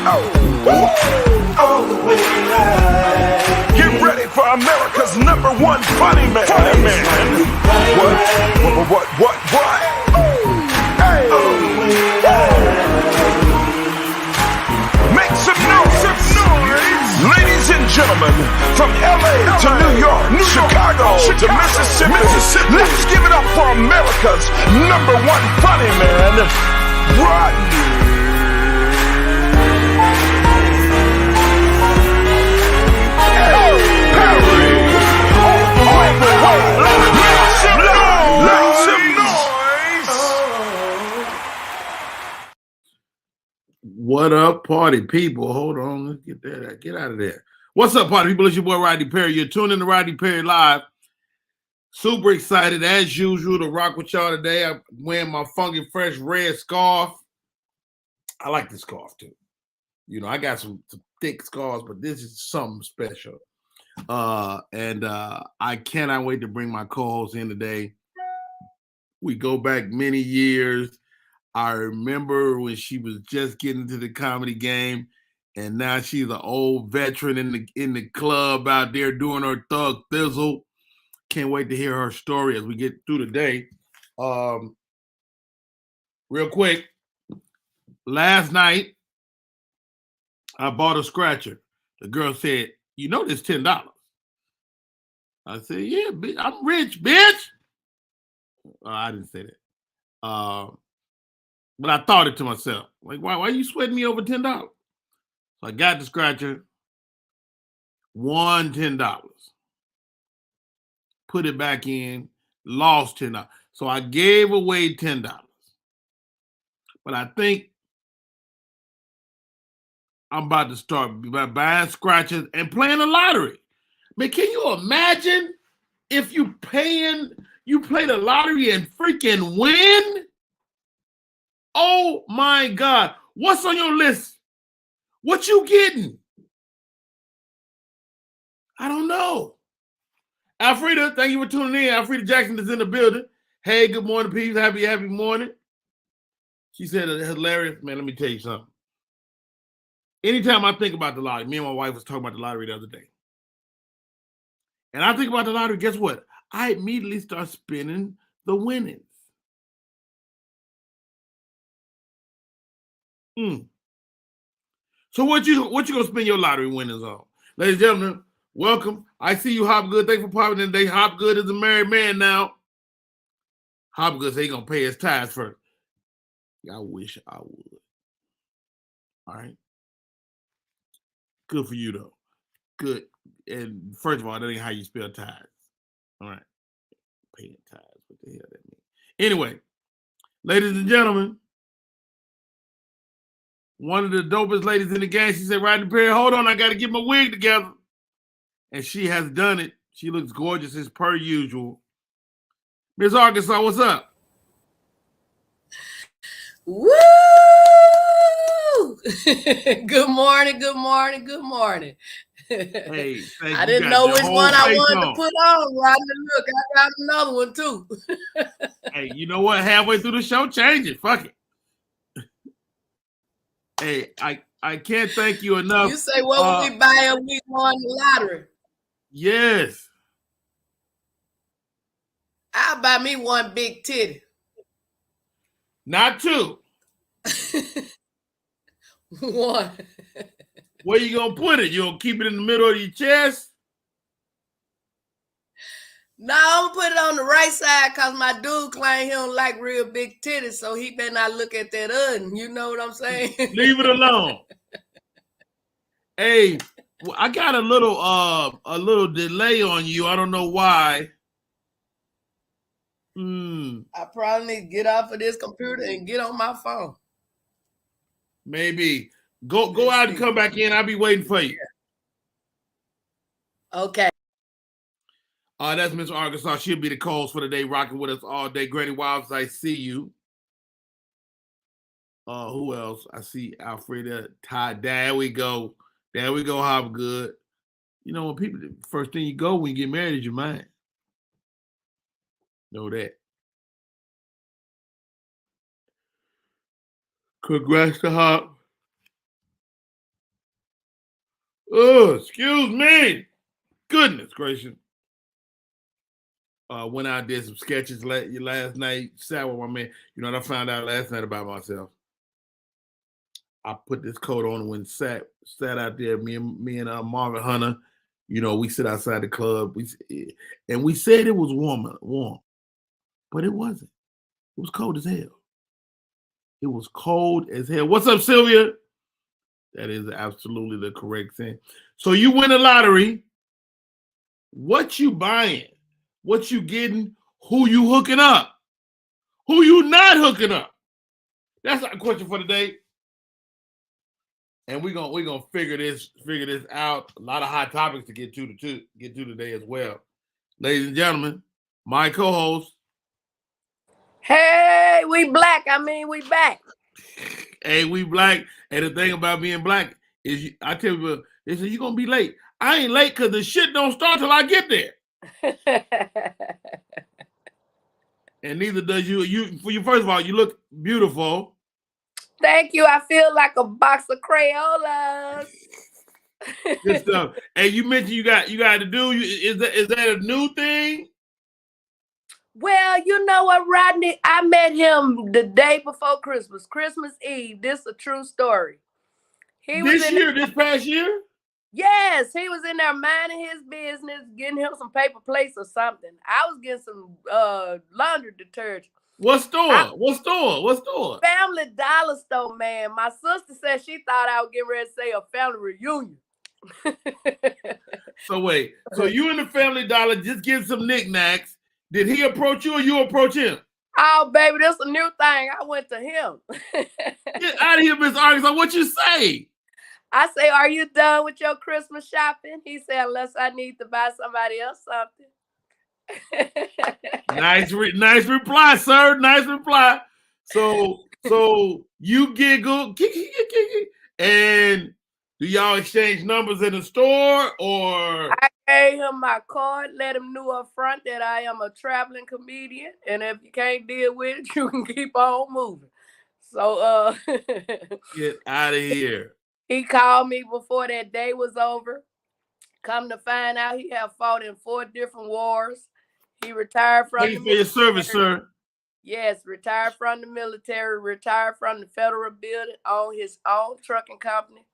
All the way live. Get ready for America's #1 funny man. Funny man. What? Hey. All the way live. Make some noise. Ladies and gentlemen, from LA to New York, Chicago to Mississippi, let's give it up for America's #1 funny man, Rodney. What up, party people? Hold on, let's get that. Get out of there. What's up, party people? It's your boy Rodney Perry. You're tuning to Rodney Perry Live. Super excited as usual to rock with y'all today. I'm wearing my funky fresh red scarf. I like this scarf too. You know, I got some thick scarves, but this is something special. And I cannot wait to bring my co-host in today. We go back many years. I remember when she was just getting into the comedy game, and now she's an old veteran in the club out there doing her thug thizzle. Can't wait to hear her story as we get through the day. Real quick, last night I bought a scratcher. The girl said, "You know this $10." I said, "Yeah, bitch, I'm rich, bitch." I didn't say that. But I thought it to myself. Like, why are you sweating me over $10? So I got the scratcher, won $10. Put it back in, lost $10. So I gave away $10. But I think I'm about to start buying scratchers and playing the lottery. Man, can you imagine if you play the lottery and freaking win? Oh my God. What's on your list? What you getting? I don't know. Alfreda, thank you for tuning in. Alfreda Jackson is in the building. Hey, good morning, peeps. Happy morning. She said hilarious. Man, let me tell you something. Anytime I think about the lottery, me and my wife was talking about the lottery the other day. And I think about the lottery, guess what? I immediately start spinning the winnings. So what you gonna spend your lottery winnings on? Ladies and gentlemen, welcome. I see you, Hopgood. Thanks for popping in today. Hopgood is a married man now. Hopgood said he gonna pay his tithes first. Yeah, I wish I would. All right. Good for you though. Good. And first of all, that ain't how you spell tithes. All right. Paying tithes. What the hell that mean? Anyway, ladies and gentlemen, one of the dopest ladies in the game, she said, "Rodney Perry, hold on, I got to get my wig together." And she has done it. She looks gorgeous as per usual. Miss Arkansas, what's up? Woo! Good morning. Hey, I didn't know which one I wanted to put on, Rodney. Look, I got another one too. Hey, you know what? Halfway through the show, change it. Fuck it. Hey, I can't thank you enough. You say, what would we buy if we won the lottery? Yes. I'll buy me one big titty. Not two. One. Where you gonna put it? You gonna keep it in the middle of your chest? No, I'm gonna put it on the right side because my dude claim he don't like real big titties, so he better not look at that other. You know what I'm saying? Leave it alone. Hey, I got a little delay on you. I don't know why. I probably need to get off of this computer and get on my phone. Maybe. Go out and come back in. I'll be waiting for you. Okay. That's Miss Arkansas. She'll be the co-host for the day, rocking with us all day. Granny Wilds, I see you. Who else? I see Alfreda, Ty. There we go, Hopgood. You know, when people, first thing you go when you get married is your mind. Know that. Congrats to Hop. Oh, excuse me. Goodness gracious. Went out, did some sketches last night, sat with my man. You know what I found out last night about myself? I put this coat on when sat out there, me and Marvin Hunter, you know, we sit outside the club. We said it was warm, but it wasn't. It was cold as hell. It was cold as hell. What's up, Sylvia? That is absolutely the correct thing. So you win the lottery. What you buying? What you getting? Who you hooking up? Who you not hooking up? That's our question for today. And we're gonna figure this out. A lot of hot topics to get to today as well. Ladies and gentlemen, my co-host. Hey, we black. I mean, we back. Hey, we black. And the thing about being black is, I tell people, they say, you're going to be late. I ain't late because the shit don't start till I get there. And neither does you. First of all, you look beautiful. Thank you. I feel like a box of Crayolas. Good stuff. And you mentioned you got to do. Is that a new thing? Well, you know what, Rodney? I met him the day before Christmas Eve. This is a true story. This past year? Yes, he was in there minding his business, getting him some paper plates or something. I was getting some laundry detergent. What store? Family Dollar store, man. My sister said she thought I was getting ready to say a family reunion. So wait, so you in the Family Dollar just getting some knickknacks. Did he approach you or you approach him? Oh, baby, this is a new thing. I went to him. Get out of here, Miss Arkansas. What you say? I say, are you done with your Christmas shopping? He said, unless I need to buy somebody else something. Nice reply, sir. Nice reply. So you giggle, and do y'all exchange numbers in the store, or? I gave him my card, let him know up front that I am a traveling comedian, and if you can't deal with it, you can keep on moving. So get out of here. He called me before that day was over. Come to find out, he had fought in 4 different wars. He retired from Thank you for your service, sir. Yes, retired from the military, retired from the federal building, owned his own trucking company.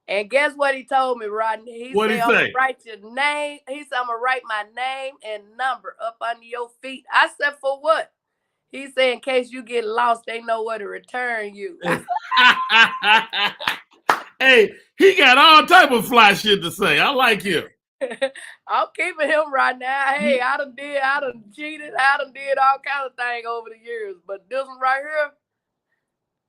And guess what he told me, Rodney? What did he say? I'm gonna write your name. He said, I'm gonna write my name and number up under your feet. I said, for what? He said, in case you get lost, they know where to return you. Hey, he got all type of fly shit to say. I like him. I'm keeping him right now. Hey, I done cheated, I done did all kinds of things over the years. But this one right here,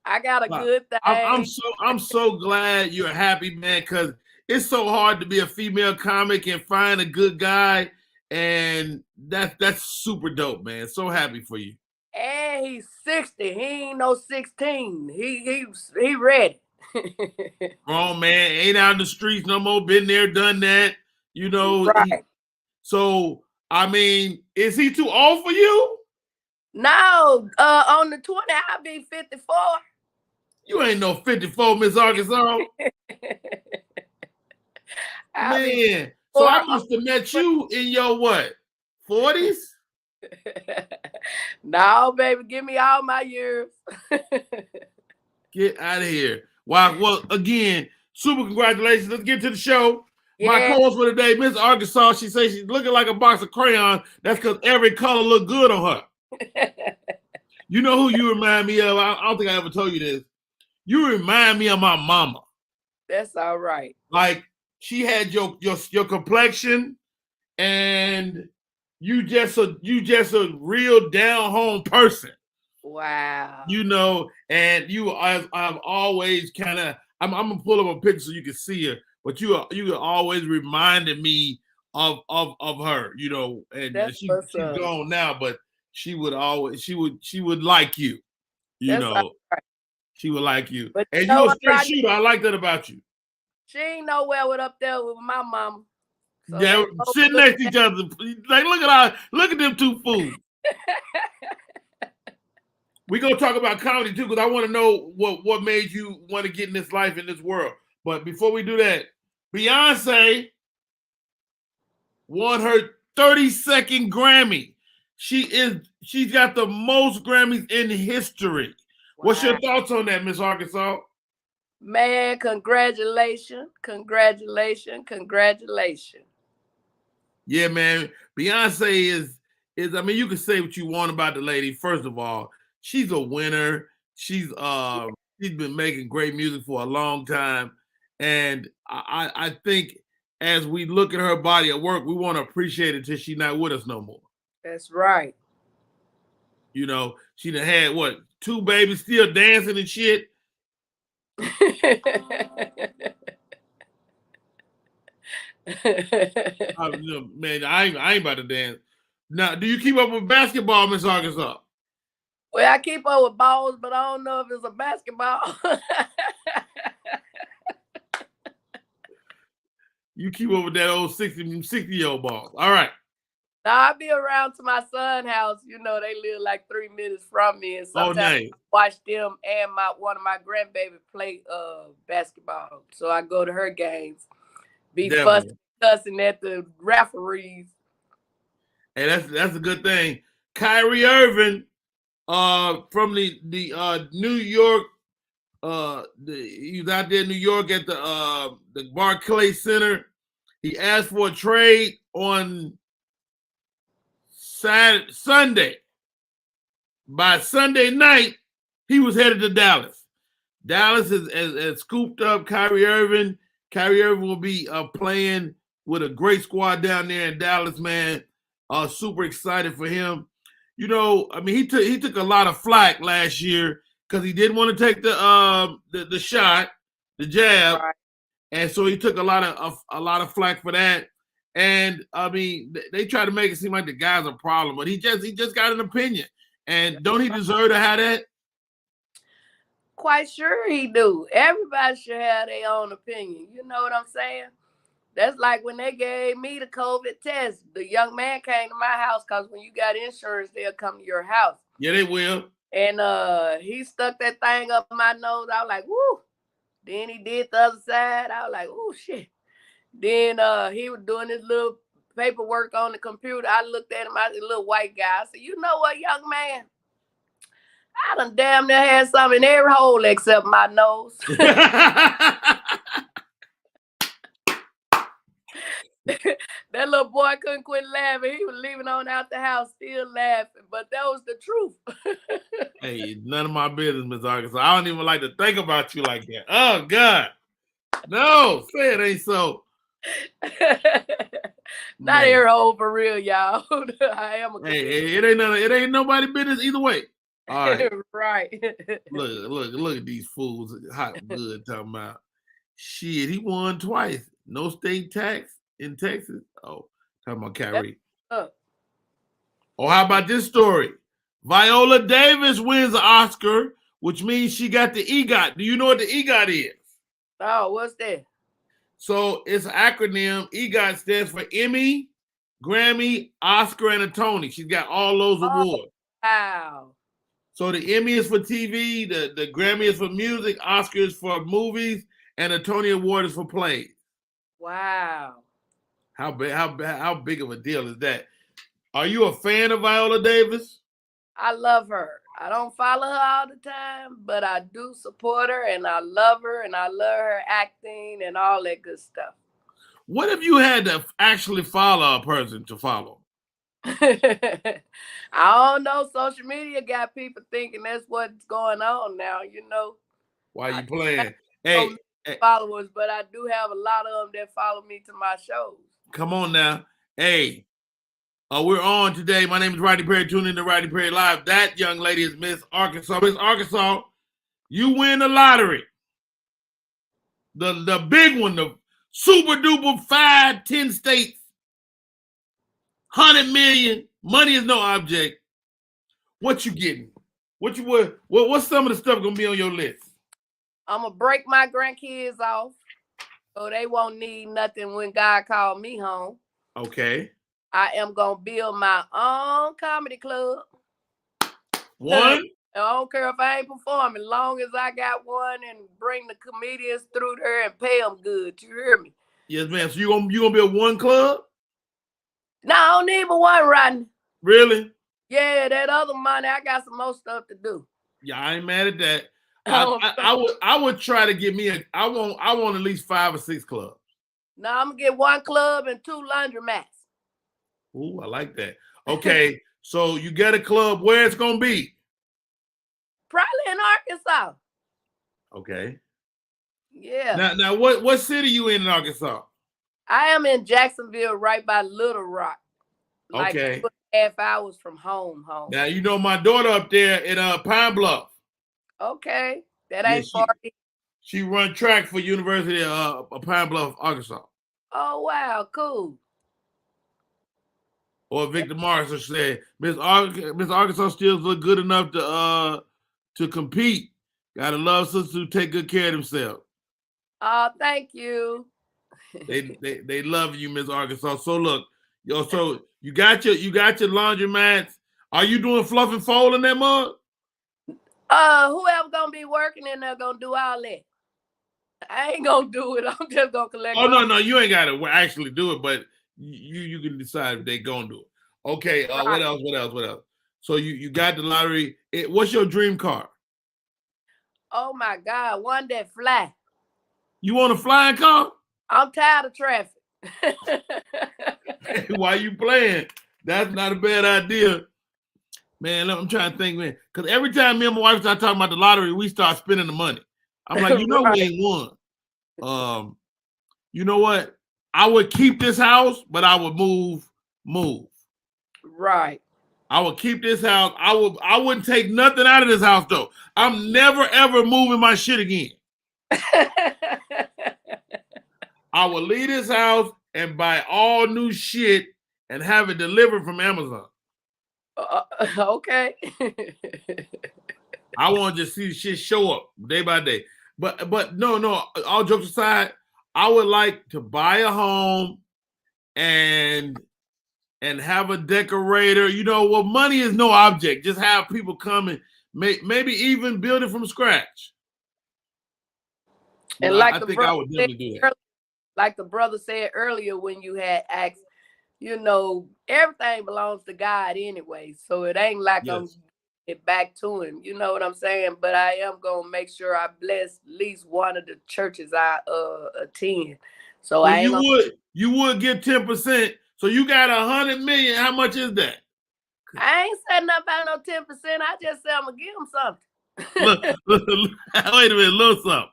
I got a good thing. I'm so glad you're happy, man, because it's so hard to be a female comic and find a good guy, and that's super dope, man. So happy for you. And he's 60. He ain't no 16. He ready. Wrong, man. Ain't out in the streets no more. Been there, done that. You know. Right. So I mean, is he too old for you? No. On the 20, I'll be 54. You ain't no 54, Miss Arkansas. Man, so I must have met you in your what? 40s? No, baby, give me all my years. Get out of here. Wow. Well, again, super congratulations. Let's get to the show. Yeah. My co-host for today, Miss Arkansas, she says she's looking like a box of crayons. That's because every color look good on her. You know who you remind me of? I don't think I ever told you this. You remind me of my mama. That's all right. Like, she had your complexion, and you just a real down home person. Wow. You know, and I've always kind of, I'm gonna pull up a picture so you can see her, but you always reminded me of her, you know, and she's gone now, but she would like you, you know. Right. She would like you. But and you're a straight shooter. I like that about you. She ain't nowhere up there with my mama. So yeah, sitting next to each other. Like, look at them two fools. We're gonna talk about comedy too, because I want to know what made you want to get in this life, in this world. But before we do that, Beyonce won her 32nd Grammy. She's got the most Grammys in history. Wow. What's your thoughts on that, Miss Arkansas? Man, congratulations. Yeah, man. Beyonce is I mean, you can say what you want about the lady. First of all, she's a winner. She's been making great music for a long time. And I think as we look at her body of work, we want to appreciate it till she's not with us no more. That's right. You know, she done had what, 2 babies still dancing and shit. Man, I ain't about to dance. Now, do you keep up with basketball, Miss Arkansas? Well, I keep up with balls, but I don't know if it's a basketball. You keep up with that old 60-year-old balls. All right. Now, I be around to my son's house. You know, they live like 3 minutes from me. And sometimes nice. I watch them and one of my grandbabies play basketball. So I go to her games. Be fussing at the referees. Hey, that's a good thing. Kyrie Irving from the New York, he was out there in New York at the Barclays Center. He asked for a trade on Sunday. By Sunday night, he was headed to Dallas. Dallas has scooped up Kyrie Irving. Kyrie Irving will be playing with a great squad down there in Dallas, man. Super excited for him. You know, I mean, he took a lot of flack last year because he didn't want to take the shot, the jab, right. And so he took a lot of flack for that. And I mean, they try to make it seem like the guy's a problem, but he just got an opinion. And don't he deserve to have that? Quite sure he do. Everybody should have their own opinion. You know what I'm saying? That's like when they gave me the COVID test. The young man came to my house because when you got insurance, they'll come to your house. Yeah, they will. And he stuck that thing up my nose. I was like, woo. Then he did the other side. I was like, oh, shit. Then he was doing his little paperwork on the computer. I looked at him, I was a little white guy. I said, you know what, young man? I done damn near had something in every hole except my nose. That little boy couldn't quit laughing. He was leaving on out the house still laughing, but that was the truth. Hey, none of my business, Miss Arkansas. I don't even like to think about you like that. Oh, God. No, say it ain't so. Not every hole for real, y'all. I am a it ain't nobody business either way. All right. Right. Look at these fools. Hot good talking about. Shit, he won twice. No state tax in Texas. Oh, talking about Kyrie. Oh, how about this story? Viola Davis wins the Oscar, which means she got the EGOT. Do you know what the EGOT is? Oh, what's that? So it's an acronym. EGOT stands for Emmy, Grammy, Oscar, and a Tony. She's got all those awards. Wow. So the Emmy is for TV, the Grammy is for music, Oscar is for movies, and the Tony Award is for plays. Wow. How big of a deal is that? Are you a fan of Viola Davis? I love her. I don't follow her all the time, but I do support her, and I love her, and I love her acting and all that good stuff. What if you had to actually follow a person to follow? I don't know. Social media got people thinking that's what's going on now, you know. Why you playing? Hey, followers, but I do have a lot of them that follow me to my shows. Come on now. Hey, we're on today. My name is Rodney Perry. Tune in to Rodney Perry Live. That young lady is Miss Arkansas. Miss Arkansas, you win the lottery. The big one, the super duper 5-10 states. 100 million. Money is no object. What you getting? What's some of the stuff gonna be on your list? I'm gonna break my grandkids off so they won't need nothing when God called me home. Okay. I am gonna build my own comedy club. One? I don't care if I ain't performing, long as I got one and bring the comedians through there and pay them good. You hear me? Yes, ma'am. So you gonna build one club? No, I don't need but one, Rodney. Really? Yeah, that other money, I got some more stuff to do. Yeah, I ain't mad at that. I would try to get me I want at least 5 or 6 clubs. No, I'm gonna get one club and 2 laundromats. Ooh, I like that. Okay, so you get a club, where it's gonna be? Probably in Arkansas. Okay. Yeah. Now what city you in Arkansas? I am in Jacksonville, right by Little Rock. Like Okay. 2.5 hours from home. Now you know my daughter up there in Pine Bluff. Okay. That ain't far. She run track for University of Pine Bluff, Arkansas. Oh wow, cool. Or Victor Morrison said, Miss Arkansas still look good enough to compete. Gotta love sisters who take good care of themselves. Oh, thank you. They love you, Miss Arkansas. So look, so you got your laundromats. Are you doing fluff and fold in that mug? Whoever gonna be working in there gonna do all that. I ain't gonna do it. I'm just gonna collect. Oh no, you ain't gotta actually do it, but you can decide if they gonna do it. Okay, right. What else? So you got the lottery. What's your dream car? Oh my God, one that fly. You want a flying car? I'm tired of traffic. Hey, why you playing? That's not a bad idea. Man, I'm trying to think, man. Because every time me and my wife start talking about the lottery, we start spending the money. I'm like, you know, right. We ain't won. You know what? I would keep this house, but I would move. Right. I would keep this house. I wouldn't take nothing out of this house though. I'm never ever moving my shit again. I would leave this house and buy all new shit and have it delivered from Amazon. Okay. I want to just see the shit show up day by day. But no, all jokes aside, I would like to buy a home and have a decorator. You know, well, money is no object. Just have people come and maybe even build it from scratch. And I like I would definitely do that. Like the brother said earlier when you had asked, you know, everything belongs to God anyway. So it ain't like yes. I'm it back to him. You know what I'm saying? But I am gonna make sure I bless at least one of the churches I attend. So well, you would get 10%. So you got 100 million. How much is that? I ain't saying nothing about no 10%. I just said I'm gonna give him something. Wait a minute, little something.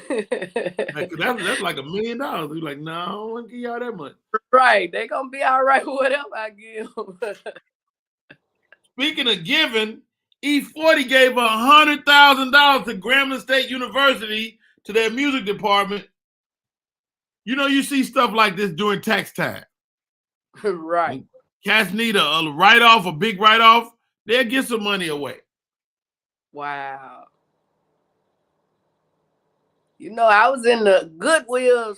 That's like $1 million. You're like, no, I don't want to give y'all that much. Right. They gonna be all right with whatever I give them. Speaking of giving, E40 gave $100,000 to Grambling State University to their music department. You know, you see stuff like this during tax time. Right. When cats need a write-off, a big write-off, they'll get some money away. Wow. You know, I was in the Goodwill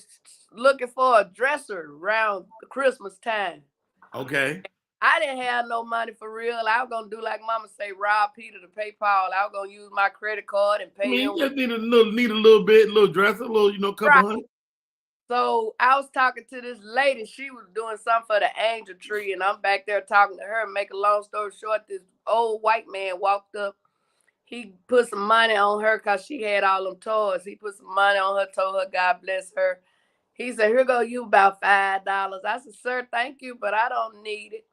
looking for a dresser around Christmas time. Okay. I didn't have no money for real. I was going to do like Mama say, rob Peter to pay Paul. I was going to use my credit card and pay him. You just need a little bit, a little dresser, a little, couple right. hundred. So I was talking to this lady. She was doing something for the angel tree, and I'm back there talking to her. Make a long story short, this old white man walked up. He put some money on her because she had all them toys. He put some money on her, told her, God bless her. He said, here go you about $5. I said, sir, thank you, but I don't need it.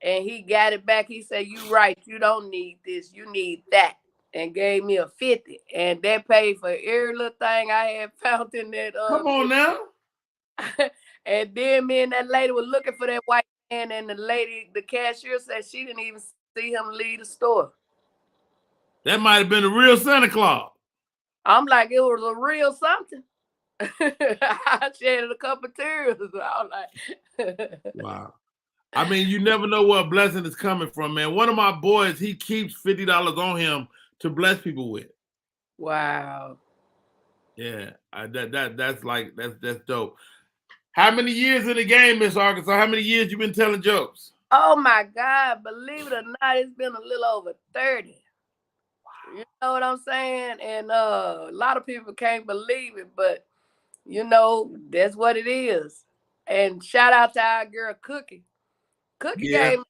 And he got it back. He said, you right, you don't need this, you need that. And gave me a 50. And that paid for every little thing I had found in that. Come on now. And then me and that lady were looking for that white man, and the cashier said she didn't even see him leave the store. That might have been a real Santa Claus. I'm like, it was a real something. I shed a couple of tears. I was like, wow. I mean, you never know where a blessing is coming from, man. One of my boys, he keeps $50 on him to bless people with. Wow. Yeah, that's dope. How many years in the game, Miss Arkansas? How many years you been telling jokes? Oh my God, believe it or not, it's been a little over 30. You know what I'm saying? And a lot of people can't believe it, but you know, that's what it is. And shout out to our girl Cookie. Cookie Yeah, gave me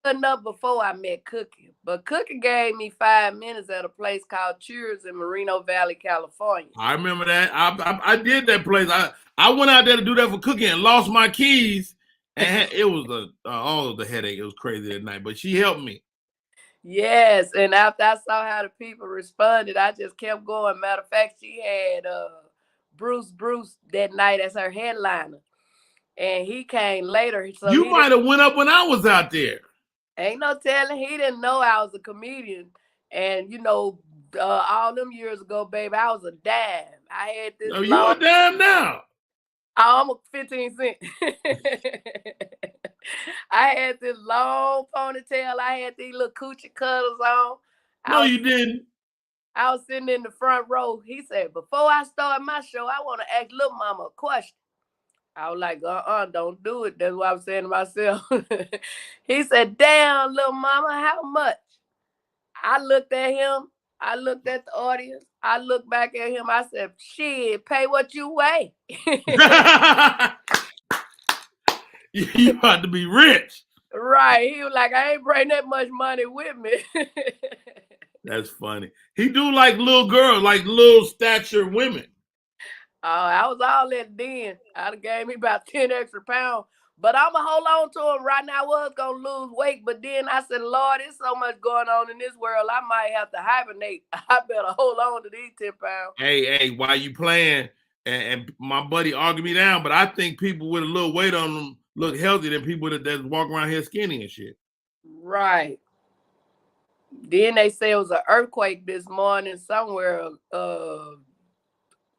enough before I met Cookie, but Cookie gave me 5 minutes at a place called Cheers in Moreno Valley, California. I remember that. I did that place. I went out there to do that for Cookie and lost my keys, and it was all of the headache. It was crazy that night, but she helped me. Yes, and after I saw how the people responded, I just kept going. Matter of fact, she had Bruce that night as her headliner, and he came later. So You he might have went up when I was out there. ain't no telling. He didn't know I was a comedian, and you know, all them years ago, baby, I was a dime. I had this Oh, you long. a damn now. I'm a 15 cent. I had this long ponytail. I had these little coochie cutters on. No, I was you didn't. I was sitting in the front row. He said, "Before I start my show, I want to ask little mama a question." I was like, don't do it. That's what I was saying to myself. He said, "Damn, little mama, how much?" I looked at him. I looked at the audience. I looked back at him. I said, "Shit, pay what you weigh." You about to be rich. Right. He was like, "I ain't bring that much money with me." That's funny. He do like little girls, like little stature women. Oh, I was all that then. I'd have gave me about 10 extra pounds. But I'ma hold on to him. Right now I was gonna lose weight. But then I said, Lord, there's so much going on in this world. I might have to hibernate. I better hold on to these 10 pounds. Hey, why you playing? And my buddy argued me down, but I think people with a little weight on them look healthier than people that walk around here skinny and shit. Right. Then they say it was an earthquake this morning somewhere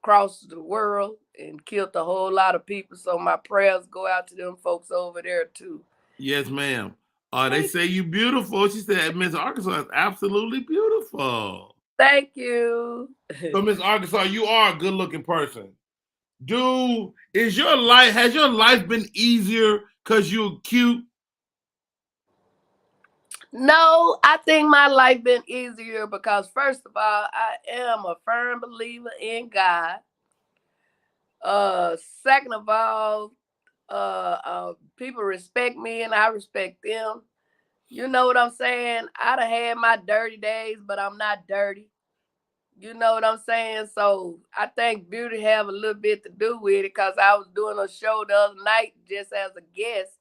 across the world and killed a whole lot of people. So my prayers go out to them folks over there too. Yes, ma'am. They say you beautiful. She said Miss Arkansas is absolutely beautiful. Thank you. So Miss Arkansas, you are a good looking person. Has your life been easier because you're cute? No, I think my life been easier because first of all, I am a firm believer in God. Second of all, people respect me and I respect them. You know what I'm saying? I'd have had my dirty days, but I'm not dirty. You know what I'm saying? So I think beauty have a little bit to do with it because I was doing a show the other night just as a guest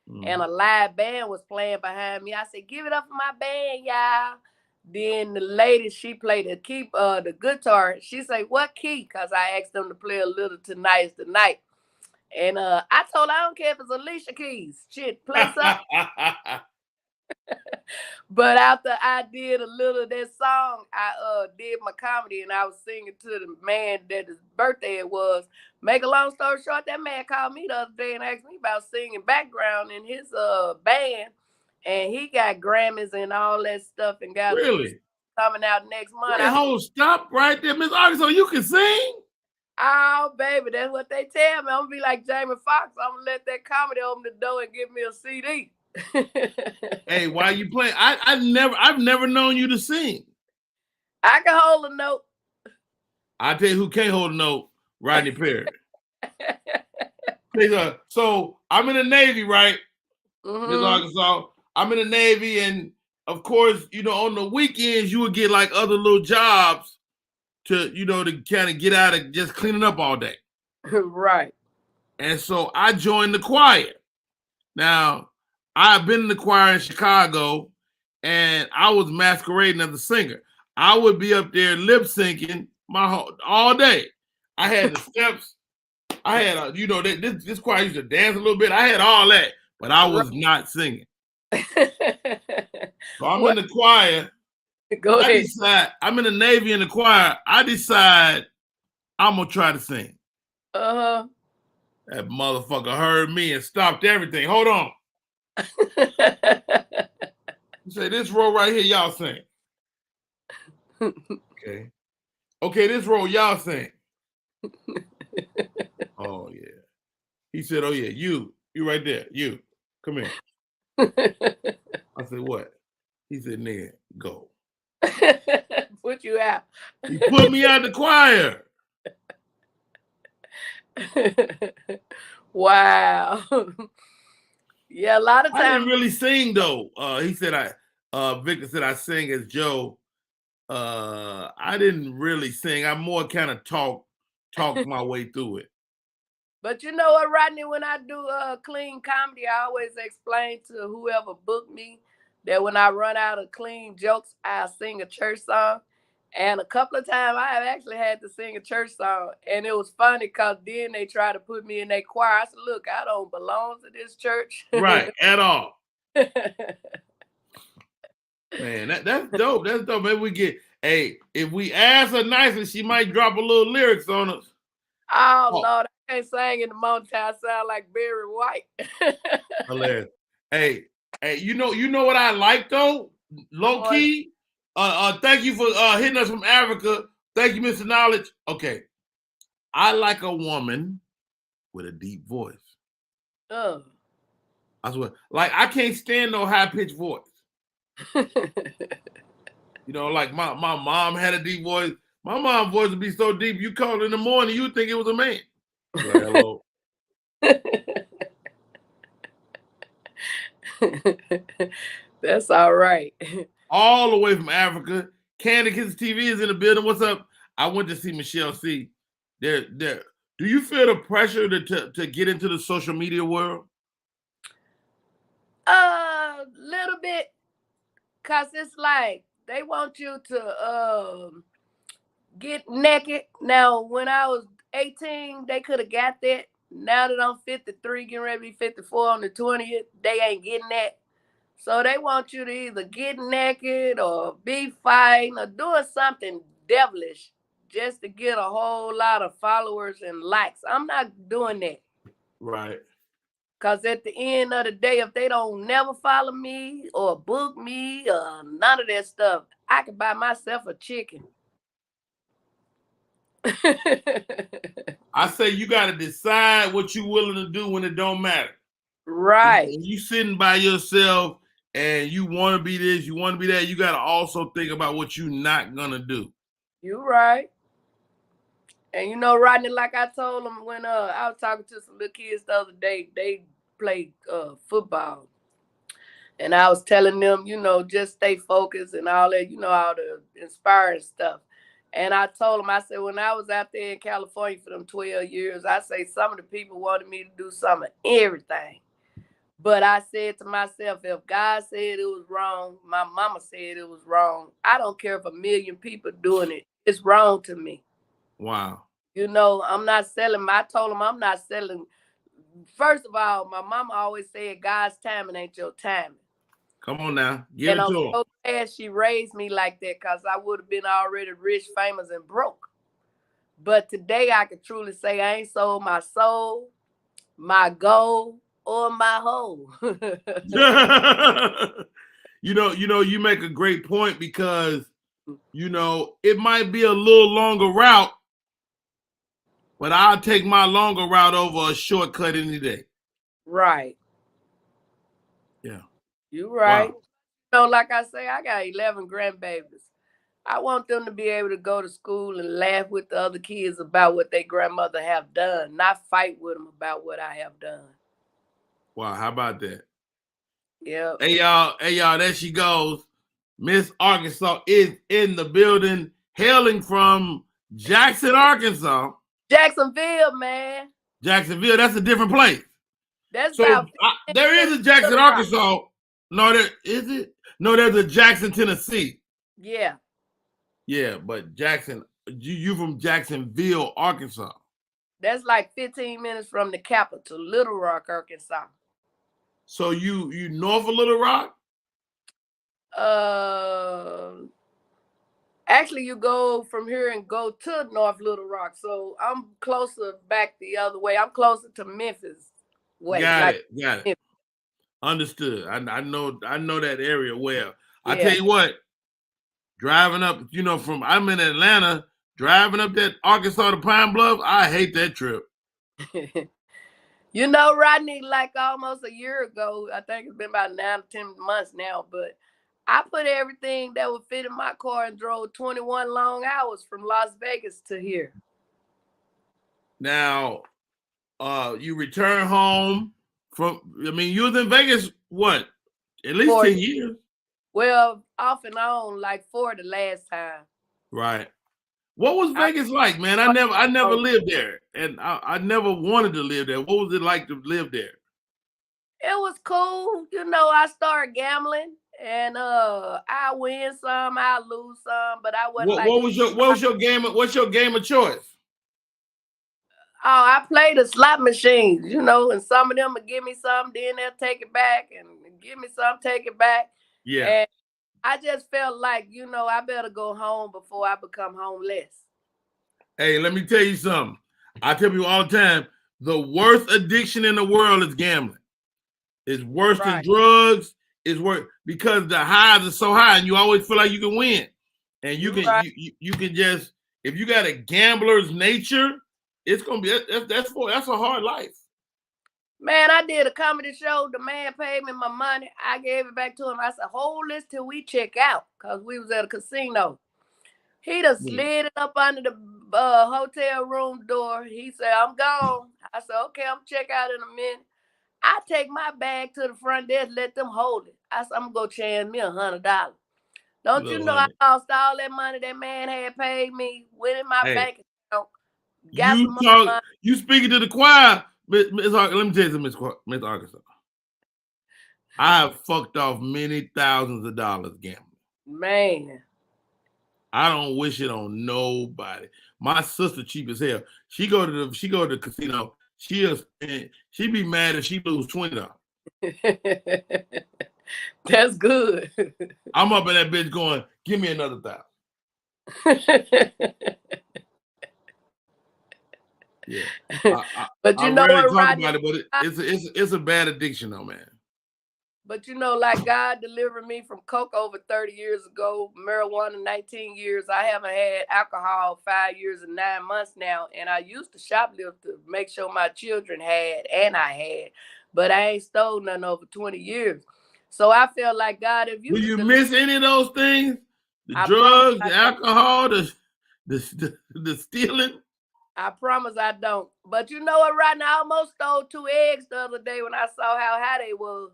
and a live band was playing behind me. I said, "Give it up for my band, y'all." Then the lady, she played the guitar. She said, "What key?" Because I asked them to play a little Tonight's the Night. And I told her, I don't care if it's Alicia Keys. Shit, play something. But after I did a little of that song, I did my comedy and I was singing to the man that his birthday it was. Make a long story short, that man called me the other day and asked me about singing background in his band. And he got Grammys and all that stuff and got Really? coming out next month. Wait, stop right there, Miss Arkansas. You can sing? Oh, baby, that's what they tell me. I'm gonna be like Jamie Foxx. I'm gonna let that comedy open the door and give me a CD. Hey, why you playing? I've never known you to sing. I can hold a note. I tell you who can't hold a note, Rodney Perry. So I'm in the Navy, right? Miss Arkansas. I'm in the Navy, and of course, on the weekends you would get like other little jobs to kind of get out of just cleaning up all day. Right. And so I joined the choir. Now, I've been in the choir in Chicago, and I was masquerading as a singer. I would be up there lip syncing all day. I had the steps. I had this choir used to dance a little bit. I had all that, but I was not singing. So I'm in the choir. Go ahead. I'm in the Navy in the choir. I decide I'm gonna try to sing. Uh-huh. That motherfucker heard me and stopped everything. Hold on. He said, "This row right here, y'all sing." Okay, this row, y'all sing. Oh yeah. He said, "Oh yeah, you right there, you come here." I said, what? He said, nigga, go. Put you out. He put me out the choir. Wow. Yeah, a lot of I didn't times. really sing though. He said Victor said I sing as Joe. I didn't really sing. I more kind of talked my way through it. But you know what, Rodney, when I do clean comedy, I always explain to whoever booked me that when I run out of clean jokes, I sing a church song. And a couple of times I have actually had to sing a church song. And it was funny because then they tried to put me in their choir. I said, look, I don't belong to this church. Right, at all. Man, that's dope. That's dope. Maybe we get, hey, if we ask her nicely, she might drop a little lyrics on us. Oh, Lord, I can't sing in the mountain. I sound like Barry White. Hilarious. Hey, you know what I like though? Low key. Thank you for hitting us from Africa. Thank you, Mr. Knowledge. Okay. I like a woman with a deep voice. I swear. Like, I can't stand no high-pitched voice. You know, like my mom had a deep voice. My mom's voice would be so deep, you call in the morning, you'd think it was a man. Like, hello. That's all right. All the way from Africa. Candy Kids TV is in the building. What's up? I went to see Michelle C. There. Do you feel the pressure to get into the social media world? Little bit, cause it's like they want you to get naked. Now, when I was 18, they could have got that. Now that I'm 53, getting ready to be 54 on the 20th, they ain't getting that. So they want you to either get naked or be fighting or doing something devilish just to get a whole lot of followers and likes. I'm not doing that. Right. Because at the end of the day, if they don't never follow me or book me or none of that stuff, I can buy myself a chicken. I say you got to decide what you're willing to do when it don't matter. Right. When you sitting by yourself and you want to be this, you want to be that, you got to also think about what you're not going to do. You're right. And you know, Rodney, like I told them when I was talking to some little kids the other day, they played football. And I was telling them, you know, just stay focused and all that, you know, all the inspiring stuff. And I told them, I said, when I was out there in California for them 12 years, I say some of the people wanted me to do some of everything. But I said to myself, if God said it was wrong, my mama said it was wrong, I don't care if 1 million people doing it. It's wrong to me. Wow. You know, I'm not selling. I told them I'm not selling. First of all, my mama always said God's timing ain't your timing. Come on now. Give it to him. I'm so glad she raised me like that because I would have been already rich, famous, and broke. But today I can truly say I ain't sold my soul, my goal, or my hoe. You make a great point because, you know, it might be a little longer route, but I'll take my longer route over a shortcut any day. Right. Yeah. You're right. Wow. So, like I say, I got 11 grandbabies. I want them to be able to go to school and laugh with the other kids about what their grandmother have done, not fight with them about what I have done. Wow, how about that? Yeah. Hey y'all, there she goes. Miss Arkansas is in the building, hailing from Jackson, Arkansas. Jacksonville, man. Jacksonville, that's a different place. That's so about there is a Jackson, Arkansas. No, there is it. No, there's a Jackson, Tennessee. Yeah. Yeah, but Jackson, you from Jacksonville, Arkansas. That's like 15 minutes from the capital, Little Rock, Arkansas. So you north of Little Rock? Actually, you go from here and go to North Little Rock. So I'm closer back the other way. I'm closer to Memphis way. Got it. Understood. I know that area well. Yeah. I tell you what, driving up, you know, I'm in Atlanta, driving up that Arkansas to Pine Bluff, I hate that trip. You know, Rodney, like almost a year ago, I think it's been about 9 or 10 months now, but I put everything that would fit in my car and drove 21 long hours from Las Vegas to here. Now, you return home from, I mean, you was in Vegas, what? At least 10 years. Well, off and on, like 4 the last time. Right. What was Vegas like, man? I never lived there, and I never wanted to live there. What was it like to live there? It was cool. You know, I started gambling, and I win some, I lose some, but I wasn't what was your game? What's your game of choice? Oh, I play the slot machines, you know, and some of them will give me some, then they'll take it back, and give me some, take it back. Yeah. And I just felt like, you know, I better go home before I become homeless. Hey, let me tell you something. I tell people all the time, the worst addiction in the world is gambling. It's worse than drugs. It's worse because the highs are so high, and you always feel like you can win. And you can you can just, if you got a gambler's nature, it's gonna be that's a hard life. Man, I did a comedy show. The man paid me my money. I gave it back to him. I said, hold this till we check out, because we was at a casino. He done slid it up under the hotel room door. He said, I'm gone. I said, okay, I'm check out in a minute. I take my bag to the front desk, let them hold it. I said, I'm going to change me $100. Don't you know I lost all that money that man had paid me, went in my bank account, got some money. You speaking to the choir, let me tell you something, Miss Arkansas. I have fucked off many thousands of dollars gambling. Man. I don't wish it on nobody. My sister cheap as hell. She go to the casino. She be mad if she lose $20. That's good. I'm up in that bitch going, give me another $1,000. Yeah. But you I know rarely what, talk Rodney? about it, but it's a bad addiction though, man. But you know, like God delivered me from coke over 30 years ago, marijuana 19 years. I haven't had alcohol 5 years and 9 months now. And I used to shoplift to make sure my children had, and I had, but I ain't stole nothing over 20 years. So I feel like, God, if you... Do you miss any of those things? The drugs, the alcohol, the stealing? I promise I don't. But you know what, right now, I almost stole 2 eggs the other day when I saw how high they was.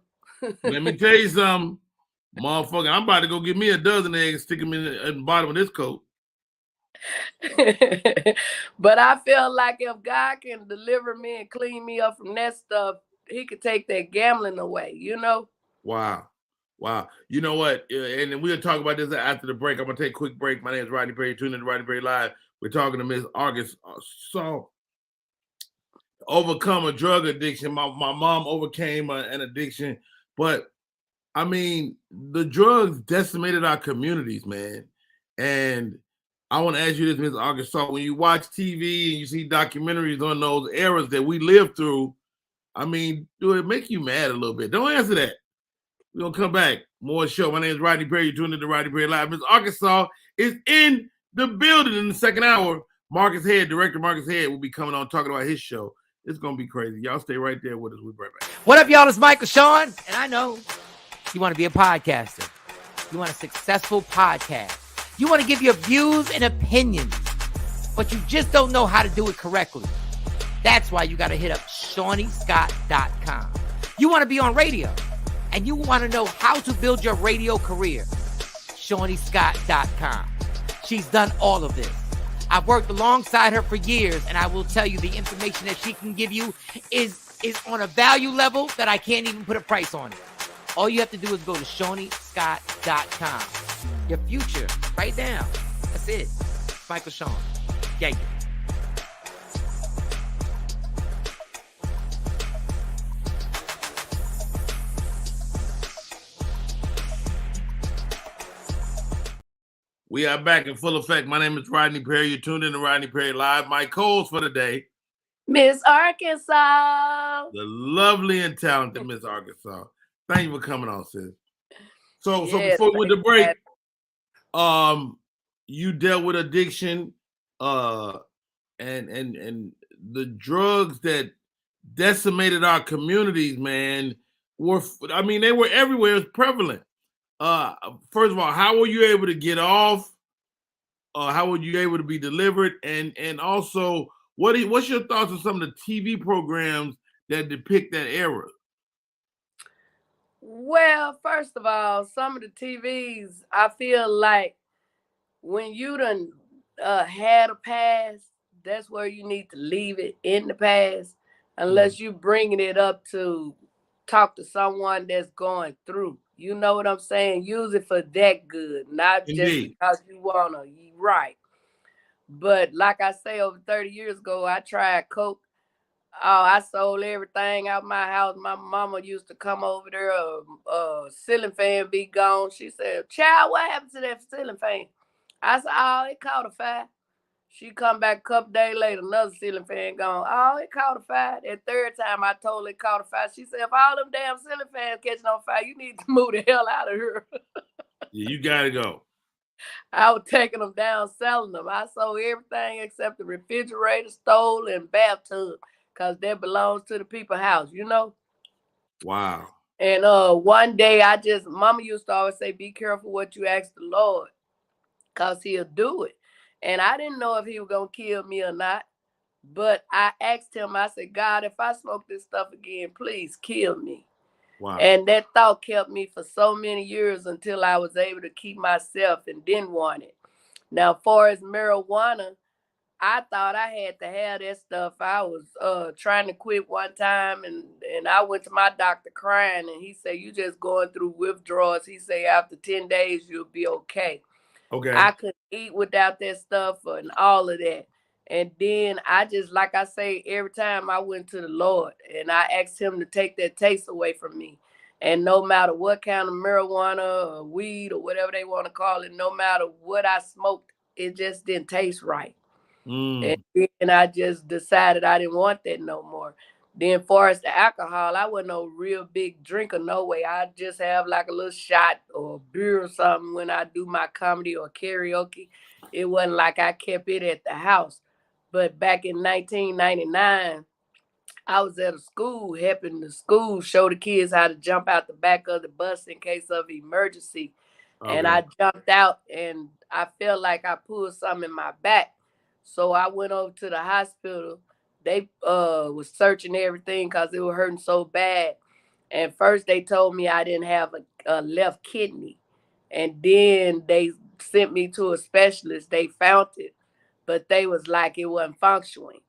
Let me tell you something, motherfucker. I'm about to go get me a dozen eggs, stick them in the bottom of this coat. But I feel like if God can deliver me and clean me up from that stuff, he could take that gambling away, you know? Wow. You know what? And we'll talk about this after the break. I'm going to take a quick break. My name is Rodney Perry. Tune in to Rodney Perry Live. We're talking to Miss August. Overcome a drug addiction. My mom overcame an addiction. But, I mean, the drugs decimated our communities, man. And I want to ask you this, Ms. August. So when you watch TV and you see documentaries on those eras that we lived through, I mean, do it make you mad a little bit? Don't answer that. We're going to come back. More show. My name is Rodney Perry. You're tuning in to Rodney Perry Live. Ms. Arkansas is in the building in the second hour. Director Marcus Head will be coming on talking about his show. It's going to be crazy. Y'all stay right there with us. We'll be right back. What up, y'all? It's Michael Sean, and I know you want to be a podcaster. You want a successful podcast. You want to give your views and opinions, but you just don't know how to do it correctly. That's why you got to hit up ShawneeScott.com. You want to be on radio, and you want to know how to build your radio career. ShawneeScott.com. She's done all of this. I've worked alongside her for years, and I will tell you the information that she can give you is on a value level that I can't even put a price on it. All you have to do is go to ShawneeScott.com. Your future, right now. That's it. Michael Sean. Yeah. We are back in full effect. My name is Rodney Perry. You're tuned in to Rodney Perry Live. My co-host for the day, Miss Arkansas. The lovely and talented Miss Arkansas. Thank you for coming on, sis. So before we went to break, you dealt with addiction, and the drugs that decimated our communities, man. They were everywhere. It's prevalent. First of all, how were you able to get off? How were you able to be delivered? And also, what's your thoughts on some of the TV programs that depict that era? Well, first of all, some of the TVs, I feel like when you done had a past, that's where you need to leave it in the past, unless you bringing it up to talk to someone that's going through. You know what I'm saying? Use it for that good, not just Indeed. because you want to. Right. But like I say, over 30 years ago, I tried coke. Oh, I sold everything out my house. My mama used to come over there, ceiling fan be gone. She said, "Child, what happened to that ceiling fan?" I said, "Oh, it caught a fire." She come back a couple days later, another ceiling fan gone. "Oh, it caught a fire." That third time I told her it caught a fire. She said, "If all them damn ceiling fans catching on fire, you need to move the hell out of here." Yeah, you gotta go. I was taking them down, selling them. I sold everything except the refrigerator, stove, and bathtub, because that belongs to the people's house, you know? Wow. And one day Mama used to always say, be careful what you ask the Lord, because he'll do it. And I didn't know if he was going to kill me or not. But I asked him, I said, God, if I smoke this stuff again, please kill me. Wow. And that thought kept me for so many years until I was able to keep myself and didn't want it. Now, far as marijuana, I thought I had to have that stuff. I was trying to quit one time, and I went to my doctor crying, and he said, you just going through withdrawals. He said, after 10 days, you'll be okay. Okay. I couldn't eat without that stuff and all of that. And then I just, like I say, every time I went to the Lord and I asked him to take that taste away from me. And no matter what kind of marijuana or weed or whatever they want to call it, no matter what I smoked, it just didn't taste right. And then I just decided I didn't want that no more. Then far as the alcohol, I wasn't no real big drinker, no way. I just have like a little shot or beer or something when I do my comedy or karaoke. It wasn't like I kept it at the house. But back in 1999, I was at a school helping the school show the kids how to jump out the back of the bus in case of emergency. Okay. And I jumped out and I felt like I pulled something in my back. So I went over to the hospital. They was searching everything because it was hurting so bad. And first they told me I didn't have a left kidney. And then they sent me to a specialist. They found it, but they was like it wasn't functioning.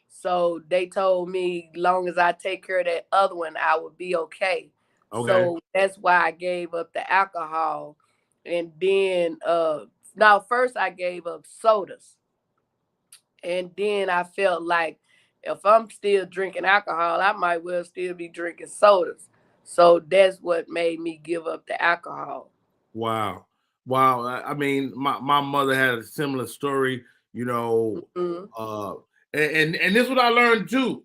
So they told me long as I take care of that other one, I would be okay. Okay. So that's why I gave up the alcohol. And then now first I gave up sodas. And then I felt like if I'm still drinking alcohol, I might well still be drinking sodas. So that's what made me give up the alcohol. Wow. I mean, my mother had a similar story, you know. And this is what I learned too.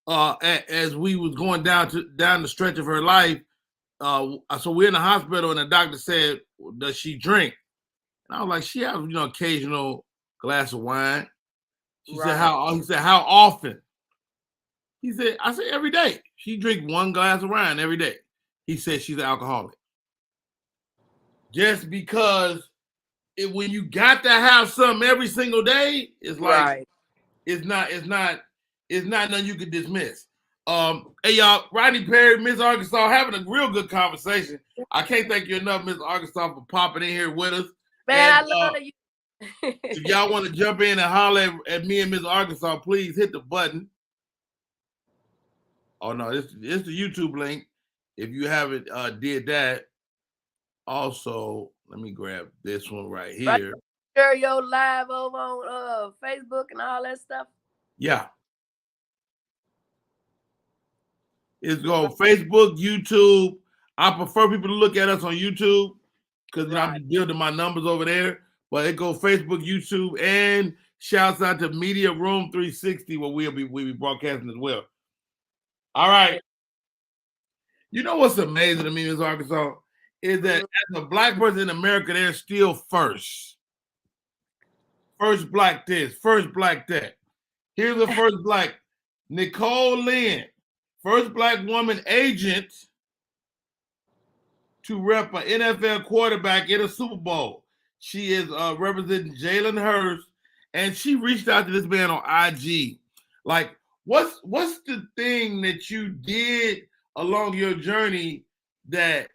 As we was going down the stretch of her life. So we're in the hospital and the doctor said, does she drink? And I was like, she has, occasional glass of wine. He said, how often? I said, every day. She drink one glass of wine every day. He said she's an alcoholic. Just because when you got to have something every single day, it's like it's not nothing you could dismiss. Hey y'all, Rodney Perry, Miss Arkansas, having a real good conversation. I can't thank you enough, Miss Arkansas, for popping in here with us. Man, I love you. If y'all want to jump in and holler at me and Miss Arkansas, please hit the button. Oh no, it's the YouTube link. If you haven't did that, also let me grab this one right here. Share your live over on Facebook and all that stuff. Yeah. It's go Facebook, YouTube. I prefer people to look at us on YouTube because I'm building my numbers over there. But it go Facebook, YouTube, and shouts out to Media Room 360 where we'll be broadcasting as well. All right. You know what's amazing to me, Ms. Arkansas, is that as a black person in America, they're still first. First black this, first black that. Here's the first black. Nicole Lynn, first black woman agent to rep an NFL quarterback in a Super Bowl. She is representing Jalen Hurts, and she reached out to this man on IG. Like, what's the thing that you did along your journey that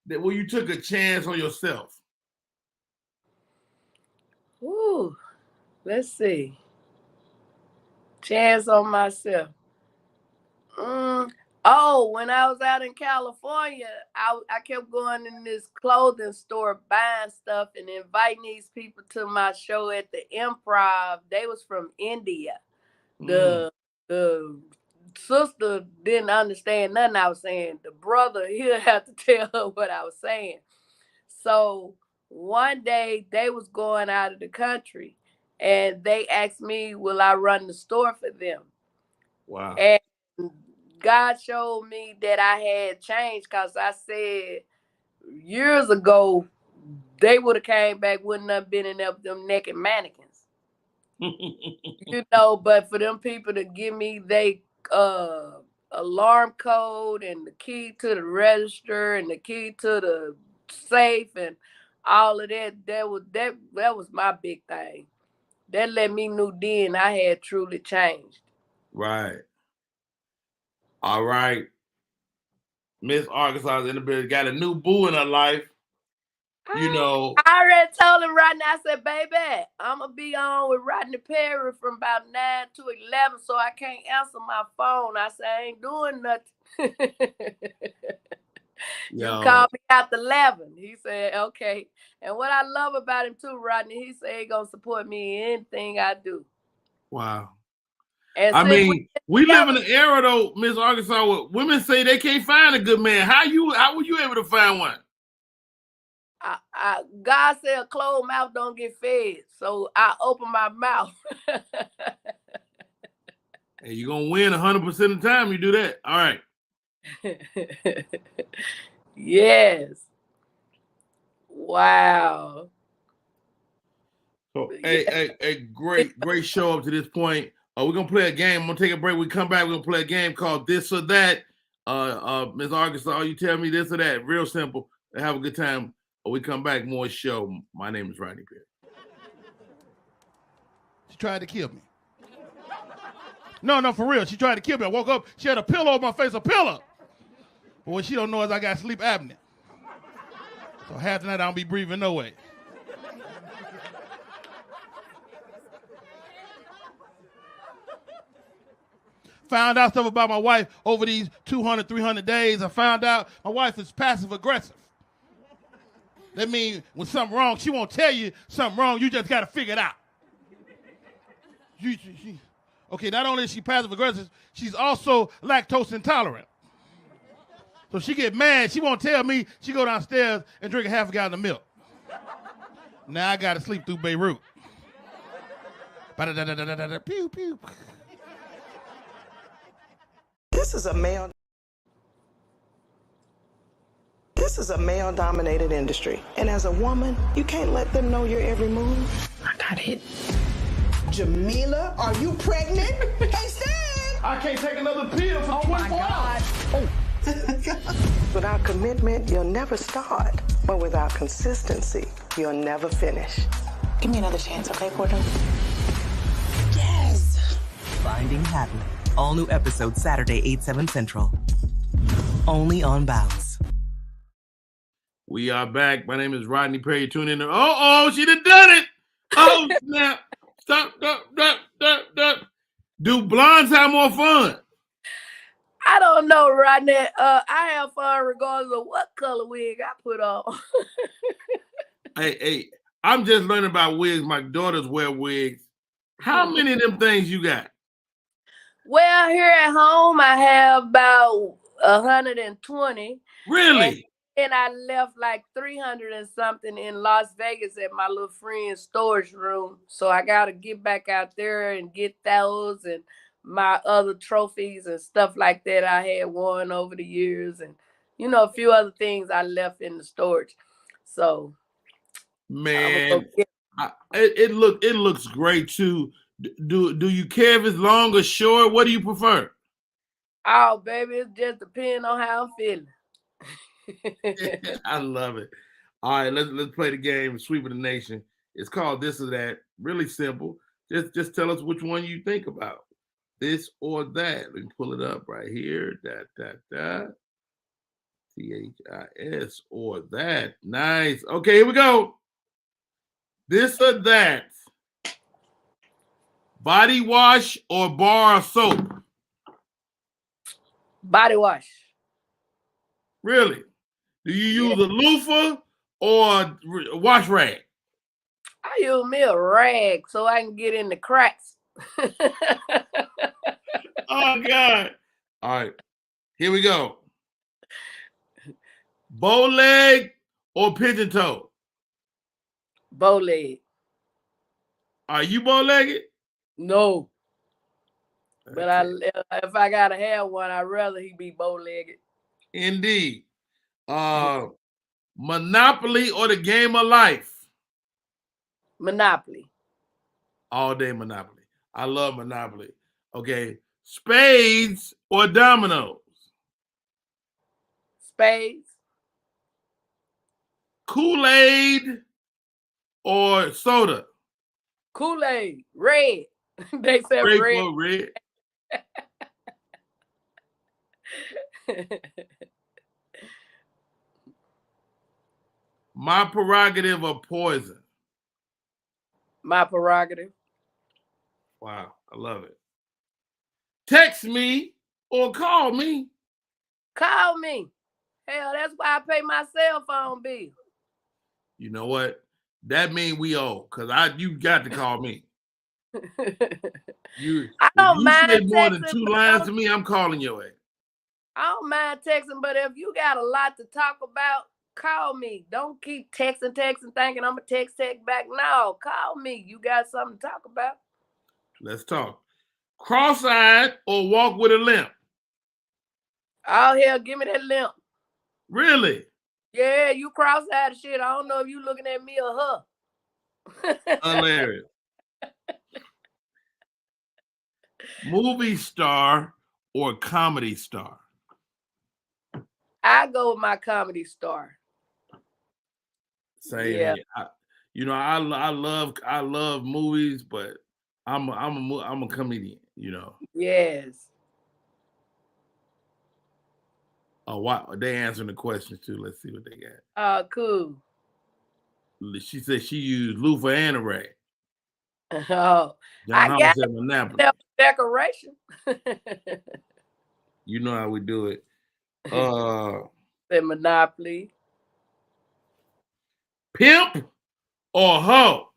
where you took a chance on yourself? Ooh, let's see. Chance on myself. Oh, when I was out in California, I kept going in this clothing store buying stuff and inviting these people to my show at the Improv. They was from India. The sister didn't understand nothing I was saying. The brother, he'll have to tell her what I was saying. So one day they was going out of the country and they asked me, will I run the store for them? Wow. And God showed me that I had changed, because I said years ago, they would have came back, wouldn't have been in there with them naked mannequins. But for them people to give me they alarm code and the key to the register and the key to the safe and all of that, that was my big thing. That let me know then I had truly changed. Right. All right. Miss Arkansas is in the building. Got a new boo in her life. I already told him right now, I said, baby, I'm going to be on with Rodney Perry from about 9 to 11, so I can't answer my phone. I said, I ain't doing nothing. You call me after 11. He said, okay. And what I love about him too, Rodney, he said he going to support me in anything I do. Wow. And I mean, we live in an era, though, Miss Arkansas, where women say they can't find a good man. How were you able to find one? God said a closed mouth don't get fed, so I open my mouth. Hey, you're going to win 100% of the time you do that. All right. Yes. Wow. So, a great show up to this point. We're going to play a game. I'm going to take a break. We come back. We're going to play a game called This or That. Ms. Arkansas, you tell me this or that. Real simple. Have a good time. We come back, more show. My name is Rodney Perry. She tried to kill me. No, for real. She tried to kill me. I woke up. She had a pillow on my face, a pillow. But what she don't know is I got sleep apnea. So half the night I don't be breathing no way. Found out stuff about my wife over these 200, 300 days. I found out my wife is passive aggressive. That means when something wrong, she won't tell you something wrong. You just got to figure it out. Okay, not only is she passive aggressive, she's also lactose intolerant. So she get mad. She won't tell me. She go downstairs and drink a half a gallon of milk. Now I got to sleep through Beirut. Pew, pew. This is a male-dominated industry. And as a woman, you can't let them know your every move. I got it. Jamila, are you pregnant? Hey, Stan! I can't take another pill for 24 hours. Oh. Without commitment, you'll never start. But without consistency, you'll never finish. Give me another chance, okay, Porter? Yes! Finding Happy. All new episodes Saturday, 8/7 Central. Only on Bounce. We are back. My name is Rodney Perry. Tune in. She done it. Oh, snap. Stop. Do blondes have more fun? I don't know, Rodney. I have fun regardless of what color wig I put on. Hey, I'm just learning about wigs. My daughters wear wigs. How many of them things you got? Well, here at home, I have about 120. Really? And I left like 300 and something in Las Vegas at my little friend's storage room. So I got to get back out there and get those and my other trophies and stuff like that I had worn over the years. And, a few other things I left in the storage. So, man, it looks great too. Do you care if it's long or short? What do you prefer? Oh, baby, it just depends on how I'm feeling. I love it. All right, let's play the game, Sweep of the Nation. It's called This or That. Really simple. Just tell us which one you think about. This or that. Let me pull it up right here. THIS or that. Nice. Okay, here we go. This or that. Body wash or bar soap? Body wash. Really? Do you use a loofah or a wash rag? I use me a rag so I can get in the cracks. Oh, God. All right. Here we go. Bow leg or pigeon toe? Bow leg. Are you bow legged? No. But if I gotta have one, I'd rather he be bow legged. Indeed. Monopoly or the game of life? Monopoly. All day Monopoly. I love Monopoly. Okay. Spades or dominoes? Spades. Kool-Aid or soda? Kool-Aid. Red. They said Grateful red. red. My prerogative or poison? My prerogative. Wow, I love it. Text me or call me? Call me. Hell, that's why I pay my cell phone bill. You know what? That means we owe, because you got to call me. I don't mind say more than texting, 2 lines to me, I'm calling your ass. I don't mind texting, but if you got a lot to talk about, call me. Don't keep texting thinking I'm going to text back. No, call me. You got something to talk about. Let's talk. Cross-eyed or walk with a limp? Oh, hell, give me that limp. Really? Yeah, you cross-eyed shit. I don't know if you looking at me or her. Hilarious. Movie star or comedy star? I go with my comedy star. Same. Yeah. I love movies, but I'm a comedian. Yes. Oh, wow. They answering the questions too. Let's see what they got. Oh, cool. She said she used loofah and a rag. Oh, John I got said Monopoly. decoration. You know how we do it. The Monopoly. Pimp or hoe?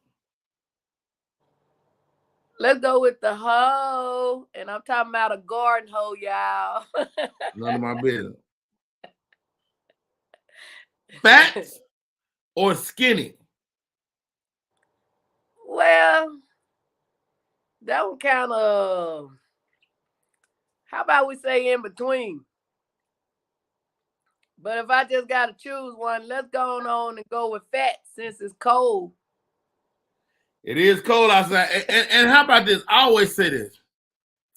Let's go with the hoe. And I'm talking about a garden hoe, y'all. None of my business. Fat or skinny? Well, that one kind of, how about we say in between? But if I just got to choose one, let's go on and go with fat since it's cold. It is cold outside. And how about this? I always say this.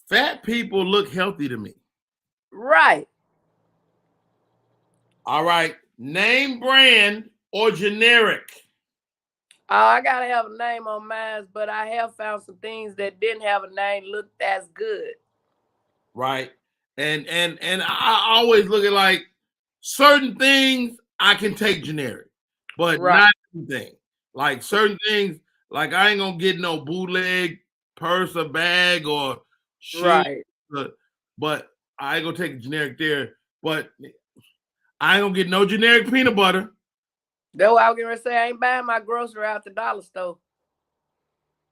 Fat people look healthy to me. Right. All right. Name brand or generic? Oh, I got to have a name on mine, but I have found some things that didn't have a name look as good. Right. And I always look at like certain things I can take generic, but not everything. Like certain things, like I ain't gonna get no bootleg purse or bag or shoe. Right. But I ain't gonna take a generic there. But I ain't gonna get no generic peanut butter. Though I was gonna say I ain't buying my grocery out the dollar store.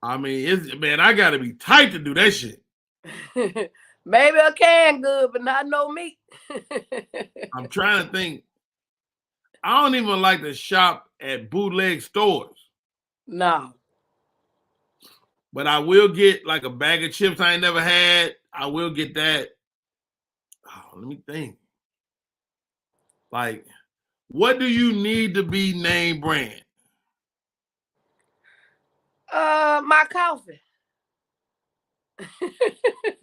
I mean, I gotta be tight to do that shit. Maybe a can good, but not no meat. I'm trying to think. I don't even like to shop at bootleg stores. No. But I will get like a bag of chips I ain't never had. I will get that. Oh, let me think. Like, what do you need to be name brand? My coffee.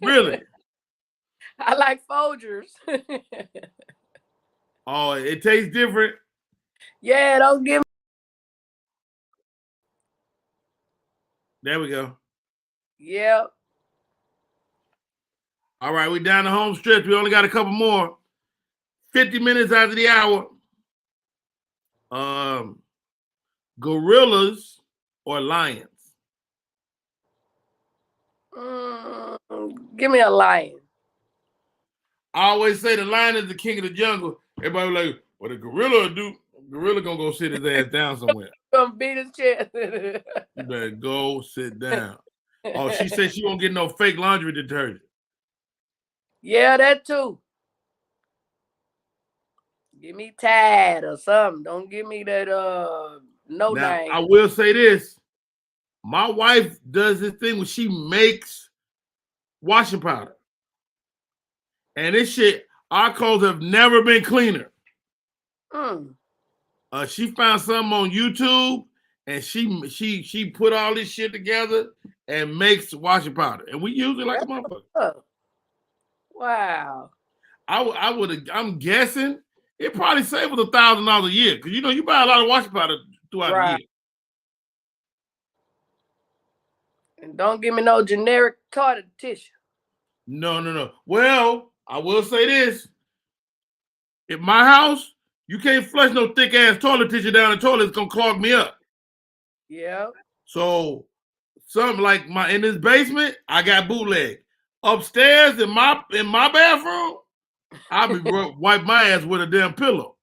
Really? I like Folgers. Oh, it tastes different. Yeah, don't give me. There we go. Yeah. All right, we down the home stretch. We only got a couple more. 50 minutes after the hour. Gorillas or lions? Give me a lion. I always say the lion is the king of the jungle. Everybody like, what a gorilla do? Gorilla gonna go sit his ass down somewhere. Gonna beat his chest. You better go sit down. Oh, she said she won't get no fake laundry detergent. Yeah, that too. Give me Tide or something. Don't give me that no Now, name. I will say this. My wife does this thing where she makes washing powder. And this shit, our clothes have never been cleaner. She found something on YouTube and she put all this shit together and makes washing powder. And we use it like a motherfucker. Wow. I'm guessing it probably saved us $1,000 a year. Because you buy a lot of washing powder throughout the year. And don't give me no generic toilet tissue. No. Well, I will say this. In my house, you can't flush no thick ass toilet tissue down the toilet. It's gonna clog me up. Yeah. So something like in this basement, I got bootleg. Upstairs in my bathroom, I'll be wipe my ass with a damn pillow.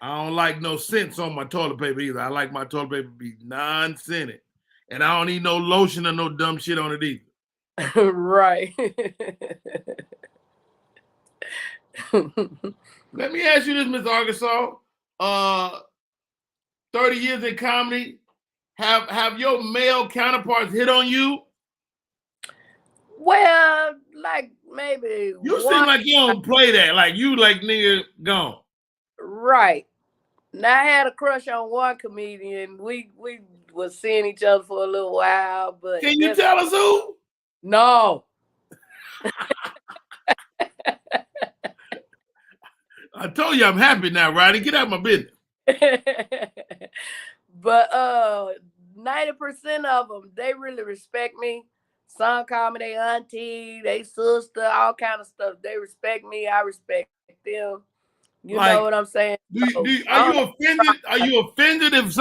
I don't like no scents on my toilet paper either. I like my toilet paper to be non-scented. And I don't need no lotion or no dumb shit on it either. Right. Let me ask you this, Miss Arkansas. 30 years in comedy, have your male counterparts hit on you? Well, like maybe you seem like you don't play that. Like you like nigga gone. Right. Now I had a crush on one comedian. We was seeing each other for a little while, but can you tell us who? No. I told you I'm happy now, Roddy. Get out of my business. But 90% of them, they really respect me. Some call me their auntie, they sister, all kind of stuff. They respect me, I respect them. You know what I'm saying? Are you offended? Are you offended if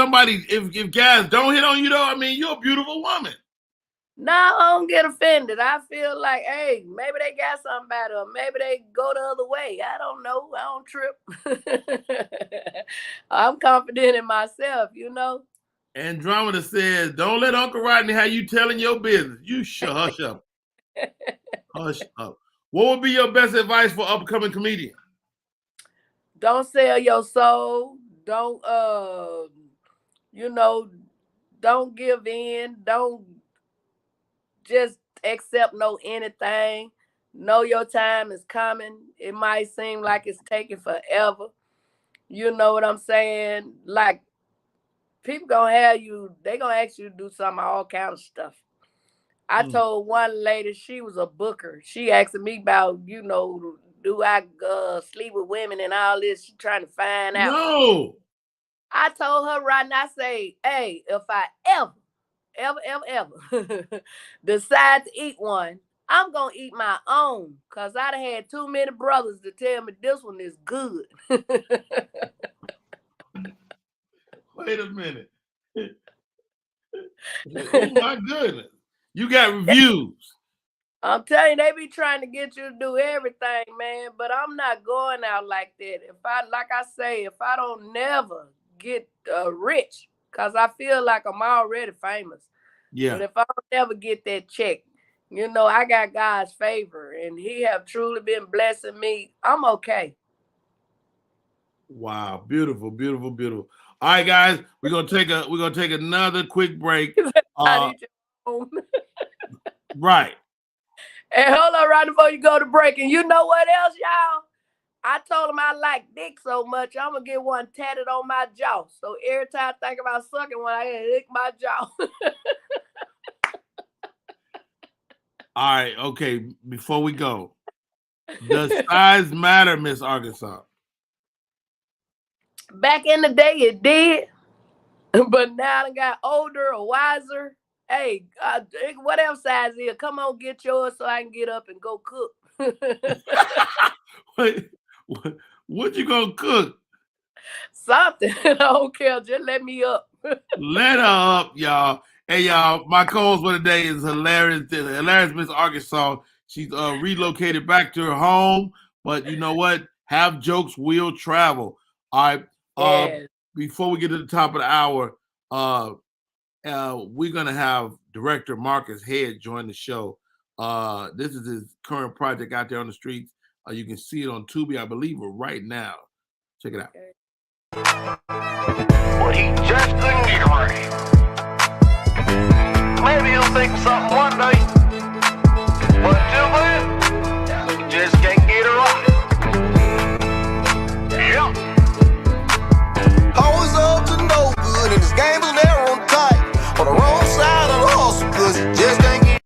guys don't hit on you though? I mean, you're a beautiful woman. No, I don't get offended. I feel like, hey, maybe they got something better, or maybe they go the other way. I don't know. I don't trip. I'm confident in myself, Andromeda says, don't let Uncle Rodney have you telling your business. You should hush up. Hush up. What would be your best advice for upcoming comedians? Don't sell your soul. Don't, don't give in. Don't just accept anything. Know your time is coming. It might seem like it's taking forever. You know what I'm saying? Like, people gonna have you, they gonna ask you to do all kind of stuff. I told one lady, she was a booker. She asked me about, do I sleep with women and all this? She trying to find out. No. I told her right now, I say, hey, if I ever decide to eat one, I'm gonna eat my own, because I done had too many brothers to tell me this one is good. Wait a minute. Oh my goodness. You got reviews. I'm telling you, they be trying to get you to do everything, man. But I'm not going out like that. If I don't never get rich, because I feel like I'm already famous. Yeah. But if I don't never get that check, I got God's favor, and He have truly been blessing me. I'm okay. Wow, beautiful, beautiful, beautiful. All right, guys, we're gonna take another quick break. Right. And hold on right before you go to break. And you know what else, y'all? I told him I like dick so much, I'm gonna get one tatted on my jaw. So every time I think about sucking one, I gotta lick my jaw. All right, okay. Before we go, does size matter, Miss Arkansas? Back in the day, it did, but now I got older or wiser. Hey, whatever size it is, come on, get yours so I can get up and go cook. Wait, what you gonna cook? Something. I don't care. Just let me up. Let her up, y'all. Hey, y'all, my co-host for today is hilarious. Hilarious Miss Arkansas. She's relocated back to her home, but you know what? Have jokes will travel. All right. Yes. Before we get to the top of the hour, we're gonna have director Marcus Head join the show. This is his current project out there on the streets. You can see it on Tubi, I believe, right now. Check it out. But he just couldn't get right. Maybe he'll think of something one day, but till then, he just can't get it right. Yeah. Always up to no good, and this game was never on tight. On the wrong side of the hustle, cause he just can't get.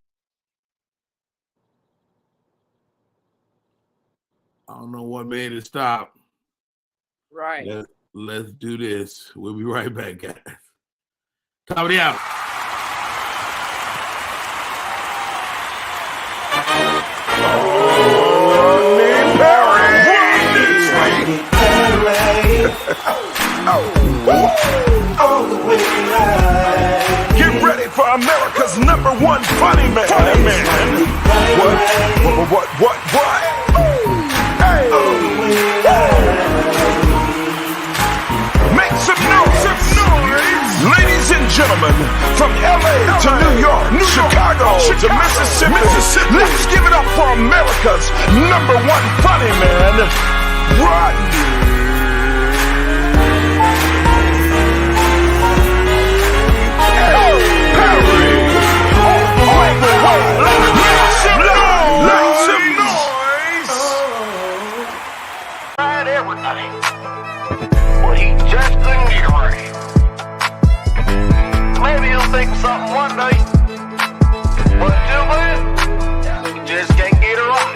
I don't know what made it stop. Right. Let's do this. We'll be right back, guys. Top of the hour. Get ready for America's #1 funny man. What? Hey. Make some noise. Ladies and gentlemen, from LA to New York, Chicago to Mississippi, let's give it up for America's #1 funny man, Rodney. Tried everything, but he just couldn't get it right. Maybe he'll think of something one day, but till then, he just can't get it right.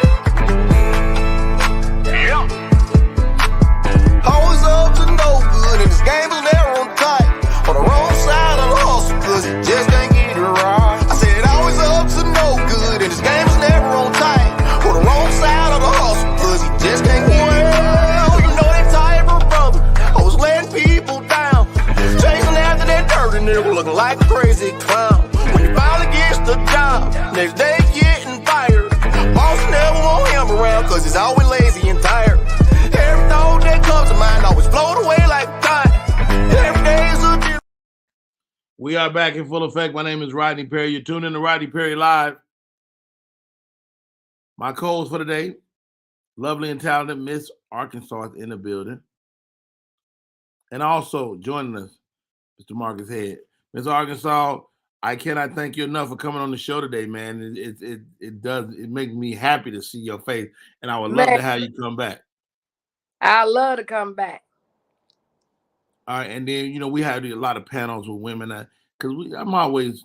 Yeah. Always up to no good, and this game was never on tight. On the wrong side of the hustle, cause he just can't get it right. I said always up to no good, and this game was never on tight. On the wrong side of the hustle, cause he just can't get it right. You know that type of brother, I was letting people down. Chasing after that dirty nigga, looking like a crazy clown. When he finally gets the job, next day getting fired. Boss never want him around, cause he's always lazy and tired. Every thought that comes to mind always float away like a kite. Every day is a different. We are back in full effect. My name is Rodney Perry. You're tuned in to Rodney Perry Live. My co-host for today, lovely and talented Miss Arkansas in the building. And also joining us, Mr. Marcus Head. Miss Arkansas, I cannot thank you enough for coming on the show today, man. It makes me happy to see your face, and I would love to have you come back. I love to come back. All right, and then we had a lot of panels with women because I'm always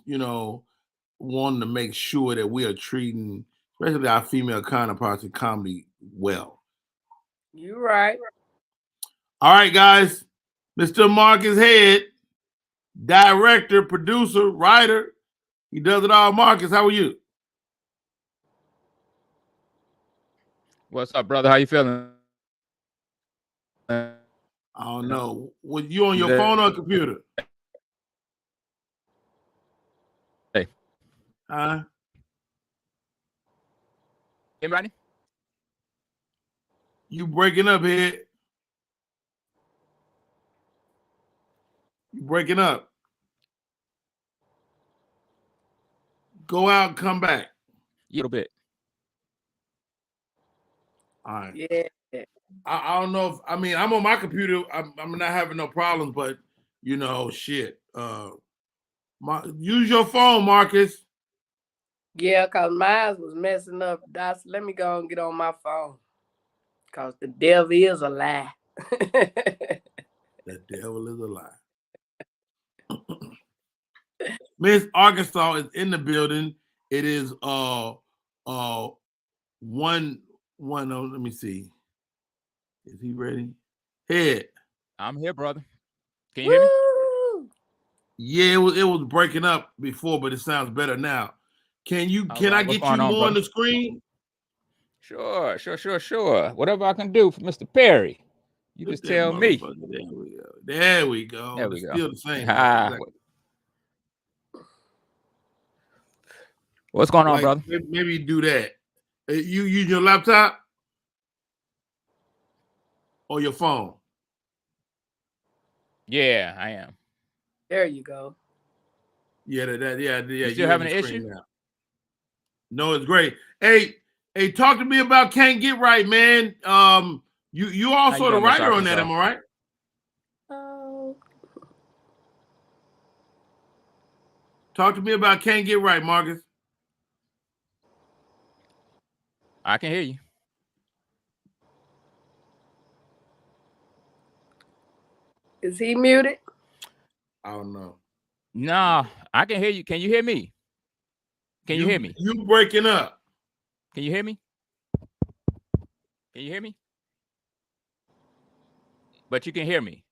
wanting to make sure that we are treating, especially our female counterparts in comedy, well. You right. All right, guys, Mr. Marcus Head, director, producer, writer, he does it all. Marcus, how are you? What's up, brother? How you feeling? I don't know. Was you on your phone or computer? Hey. Huh? Hey, Rodney? You breaking up, Head? You breaking up? Go out and come back. A little bit. All right. Yeah. I don't know if I'm on my computer. I'm not having no problems, but shit. Use your phone, Marcus. Yeah, cause mine was messing up. Let me go and get on my phone. Because the devil is a lie. The devil is a lie. Miss Arkansas is in the building. It is one. Oh, let me see. Is he ready? Head. I'm here, brother. Can you hear me? Woo! Yeah, it was breaking up before, but it sounds better now. Can All I right, what's get you going on, more on brother? the screen? Sure. Whatever I can do for Mr. Perry, you Look just at that tell me. motherfucker. There we go. There we go. There we It's go. still the same. Ah, Like, what's going on, brother? maybe you do that. You use your laptop or your phone? Yeah, I am. There you go. Yeah, yeah. You still You're in having the an screen issue? now. No, it's great. Hey, talk to me about Can't Get Right, man. You How also you the doing, Miss writer on that, Arkansas? am I right? Oh. Talk to me about Can't Get Right, Marcus. I can hear you. Is he muted? I don't know. No, I can hear you. Can you hear me? Can you hear me? You breaking up. Can you hear me? Can you hear me? But you can hear me.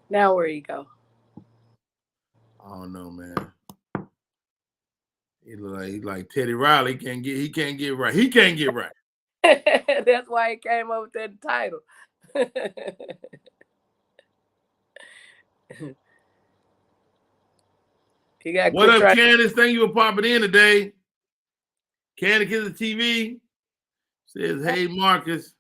Now where you go? I don't know, man. He like Teddy Riley. He can't get right. He can't get right. That's why he came up with that title. He got What up, Candace? Thank you for popping in today. Candace is the TV. Says, hey, Marcus.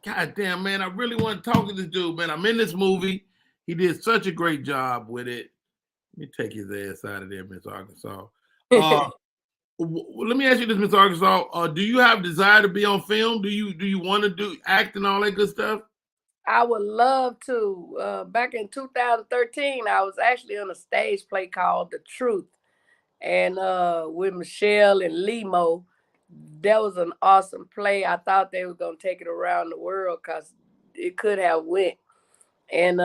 God damn, man, I really want to talk to this dude, man. I'm in this movie. He did such a great job with it. Let me take his ass out of there, Miss Arkansas. Let me ask you this, Miss Arkansas. Do you have desire to be on film? Do you want to do act and all that good stuff? I would love to. Back in 2013, I was actually on a stage play called The Truth. And with Michelle and Limo, that was an awesome play. I thought they were going to take it around the world because it could have went. And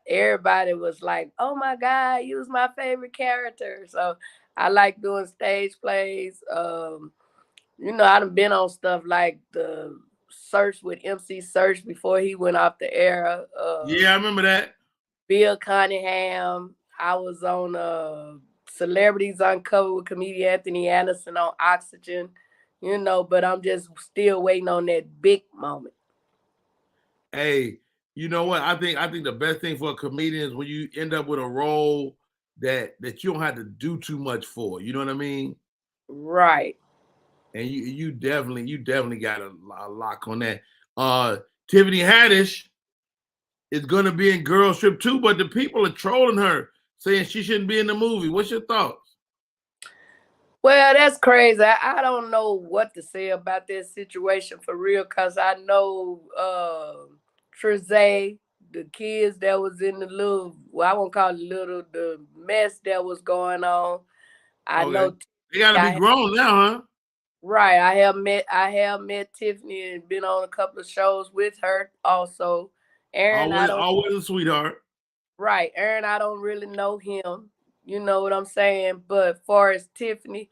everybody was like, oh my God, you was my favorite character. So I like doing stage plays. You know, I've been on stuff like the Search with MC Search before he went off the air. Yeah, I remember that. Bill Cunningham. I was on Celebrities Uncovered with comedian Anthony Anderson on Oxygen. You know, but I'm just still waiting on that big moment. Hey, you know what? I think the best thing for a comedian is when you end up with a role that you don't have to do too much for. You know what I mean? Right. And you definitely got a lock on that. Tiffany Haddish is gonna be in Girls Trip 2, but the people are trolling her, saying she shouldn't be in the movie. What's your thoughts? Well, that's crazy. I don't know what to say about this situation for real, because I know Trezay, the kids that was in the little, well, I won't call it little, the mess that was going on. I know they gotta be grown now, huh? Right. I have met Tiffany and been on a couple of shows with her also. Aaron, always a sweetheart. Right. Aaron, I don't really know him. You know what I'm saying? But far as Tiffany,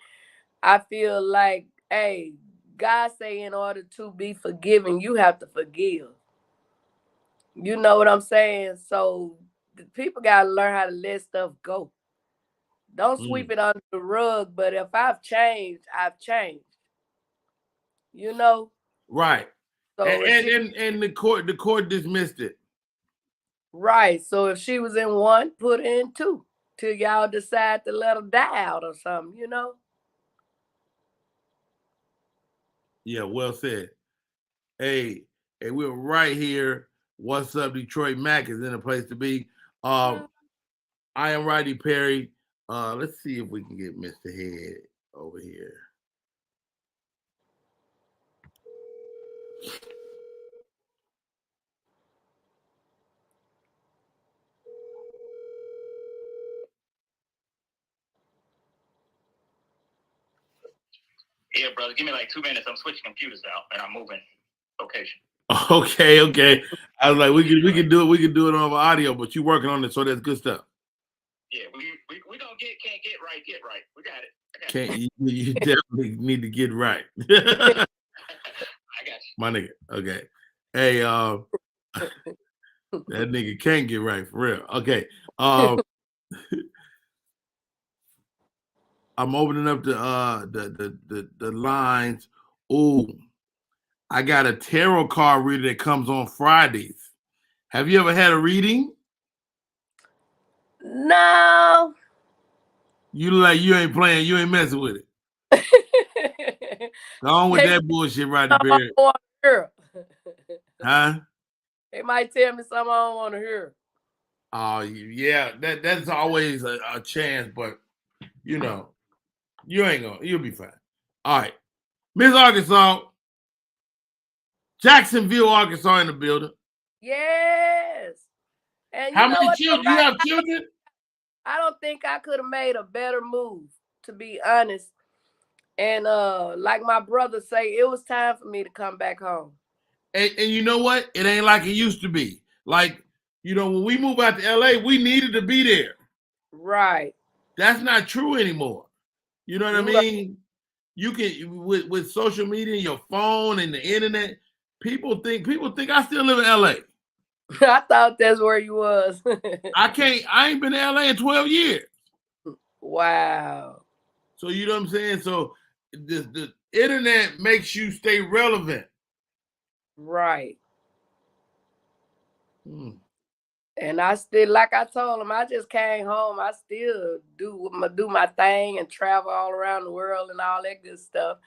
I feel like, hey, God say in order to be forgiven, you have to forgive. You know what I'm saying? So the people gotta learn how to let stuff go. Don't sweep it under the rug. But if I've changed, I've changed. You know? Right. So and the court dismissed it. Right. So if she was in one, put her in two till y'all decide to let her die out or something, you know? Yeah, well said. Hey, we're right here. What's up, Detroit? Mac is in a place to be. I am Rodney Perry. Let's see if we can get Mr. Head over here. Yeah, brother. Give me like 2 minutes. I'm switching computers out and I'm moving location. Okay. I was like, we can do it. We can do it on audio, but you working on it, so that's good stuff. Yeah, we gonna can't get right. We got it. You definitely need to get right. I got you. My nigga. Okay. Hey, that nigga can't get right for real. Okay. I'm opening up the lines. Ooh, I got a tarot card reader that comes on Fridays. Have you ever had a reading? No. You ain't playing, you ain't messing with it. Go on with that bullshit, Rodney Perry. Huh? They might tell me something I don't want to hear. Oh, yeah, that's always a chance, but you know, you'll be fine. All right. Miss Arkansas, Jacksonville, Arkansas in the building. Yes. And how many children? You have children? I don't think I could have made a better move, to be honest. And like my brother say, it was time for me to come back home. And you know what? It ain't like it used to be. Like, you know, when we moved out to LA, we needed to be there. Right. That's not true anymore. You know what I mean? You can with social media, your phone and the internet, people think I still live in LA. I thought that's where you was. I ain't been to LA in 12 years. Wow. So you know what I'm saying? So the internet makes you stay relevant. Right. And I still, like I told him, I just came home. I still do my thing and travel all around the world and all that good stuff.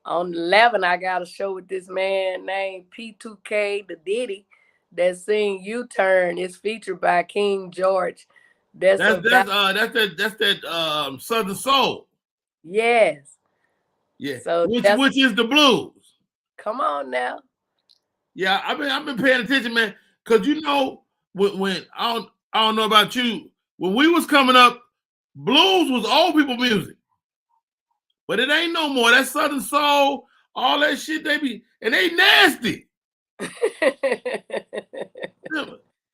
On the 11th, I got a show with this man named P2K, the Diddy, that sing U-Turn. It's featured by King George. That's that Southern Soul. Yes. Yeah. So which is the blues. Come on now. Yeah, I've been paying attention, man. Cause you know when I don't know about you, when we was coming up, blues was old people music. But it ain't no more. That Southern Soul, all that shit, they nasty.